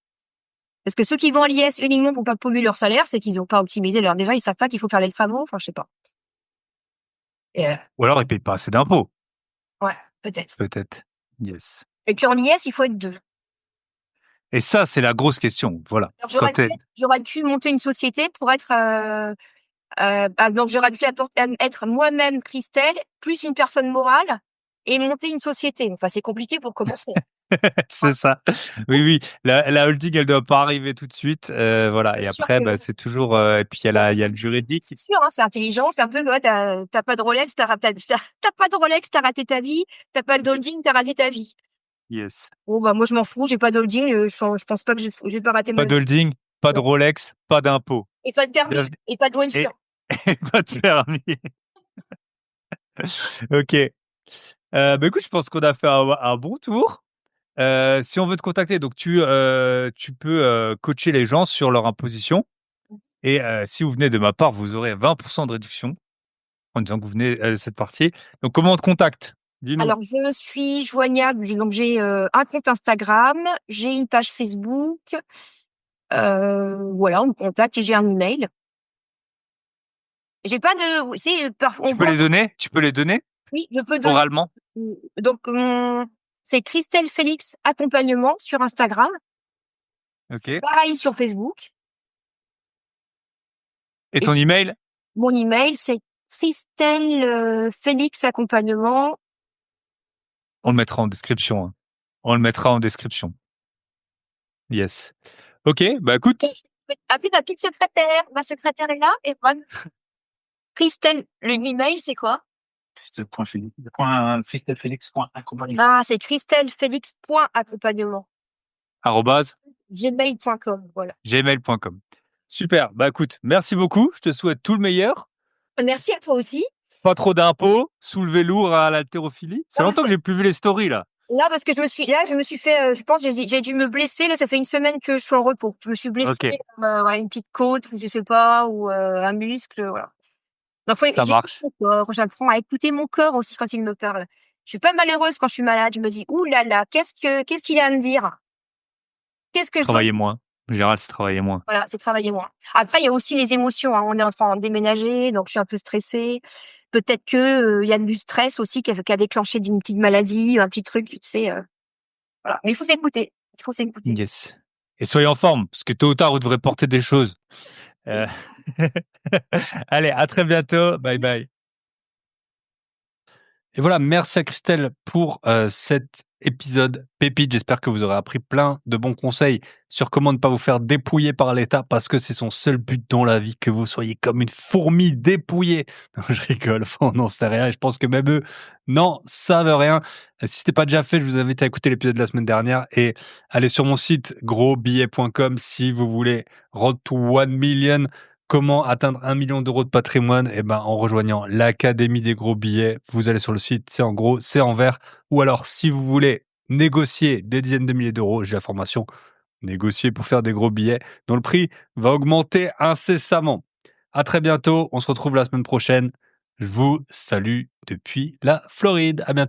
Parce que ceux qui vont à l'IS uniquement pour pas polluer leur salaire, c'est qu'ils n'ont pas optimisé leur. Déjà, ils savent pas qu'il faut faire des travaux. Enfin, je sais pas. Et Ou alors ils payent pas assez d'impôts. ouais, peut-être. Peut-être. Yes. Et puis en IS, il faut être deux. Et ça, c'est la grosse question. Voilà. Alors, j'aurais pu monter une société pour être. Donc j'aurais pu être moi-même Christelle, plus une personne morale, et monter une société. Enfin, c'est compliqué pour commencer. C'est ça. Oui, oui. La holding, elle doit pas arriver tout de suite. Voilà. C'est Et sûr après, que bah, c'est toujours. Et puis bon, il y a le juridique. c'est sûr, hein, c'est intelligent. C'est un peu, ouais, t'as pas de Rolex, t'as pas de Rolex, t'as raté ta vie. T'as pas de holding, t'as raté ta vie. Yes. Bon, bah, moi, je m'en fous, j'ai pas de holding, je pense pas que je vais pas rater ma Pas vie. d'holding, pas de Non. Rolex, pas d'impôt. Et pas de permis, Bienvenue- et pas de Et, voiture. et pas de permis. Ok. Bah écoute, je pense qu'on a fait un bon tour. Si on veut te contacter, donc tu peux coacher les gens sur leur imposition. Et si vous venez de ma part, vous aurez 20% de réduction en disant que vous venez de cette partie. Donc comment on te contacte? Dis-nous. Alors, je suis joignable. Donc, j'ai un compte Instagram, j'ai une page Facebook. Voilà, on me contacte et j'ai un email. J'ai pas de, c'est, on Tu peux voit, les donner? Tu peux les donner oui, je peux donner. oralement? Donc, c'est Christelle Félix Accompagnement sur Instagram. C'est Ok. pareil sur Facebook. Et Et ton email? mon email, c'est Christelle Félix Accompagnement. On le mettra en description. Hein. On le mettra en description. Yes. Ok, bah écoute, Appelle ma petite secrétaire. Ma secrétaire est là et Ron. Christelle, l'email, c'est quoi? Christelfelix.accompagnement. Ah, c'est christellefélix.accompagnement. arrobase gmail.com, voilà. gmail.com. Super. Bah écoute, merci beaucoup. Je te souhaite tout le meilleur. Merci à toi aussi. Pas trop d'impôts, soulever lourd à l'haltérophilie. C'est longtemps que j'ai plus vu les stories, là. Là, parce que je me suis fait, je pense, j'ai dû me blesser. Là, ça fait une semaine que je suis en repos. Je me suis blessée, Ok, ouais, une petite côte, ou je sais pas, ou un muscle, voilà. Donc, ça marche. mon corps. J'apprends à écouter mon corps aussi quand il me parle. Je suis pas malheureuse quand je suis malade. Je me dis, ouh là là, qu'est-ce qu'il a à me dire? Qu'est-ce que je dois. Travailler moins. En général, c'est travailler moins. Voilà, c'est travailler moins. Après, il y a aussi les émotions, hein. On est en train de déménager, donc je suis un peu stressée. Peut-être que il y a du stress aussi qui a déclenché d'une petite maladie, un petit truc, tu sais. Voilà. Mais il faut s'écouter. Il faut s'écouter. Yes. Et soyez en forme, parce que tôt ou tard, vous devrez porter des choses. Euh, Allez, à très bientôt. Bye bye. Et voilà, merci à Christelle pour cet épisode pépite. J'espère que vous aurez appris plein de bons conseils sur comment ne pas vous faire dépouiller par l'État, parce que c'est son seul but dans la vie, que vous soyez comme une fourmi dépouillée. Non, je rigole, on n'en sait rien. Et je pense que même eux n'en savent rien. Si ce n'est pas déjà fait, je vous invite à écouter l'épisode de la semaine dernière et aller sur mon site grosbillet.com si vous voulez Road to 1 million. Comment atteindre 1 million d'euros de patrimoine? Eh ben, en rejoignant l'Académie des gros billets. Vous allez sur le site, c'est en gros, c'est en vert. Ou alors, si vous voulez négocier des dizaines de milliers d'euros, j'ai la formation négocier pour faire des gros billets dont le prix va augmenter incessamment. À très bientôt. On se retrouve la semaine prochaine. Je vous salue depuis la Floride. À bientôt.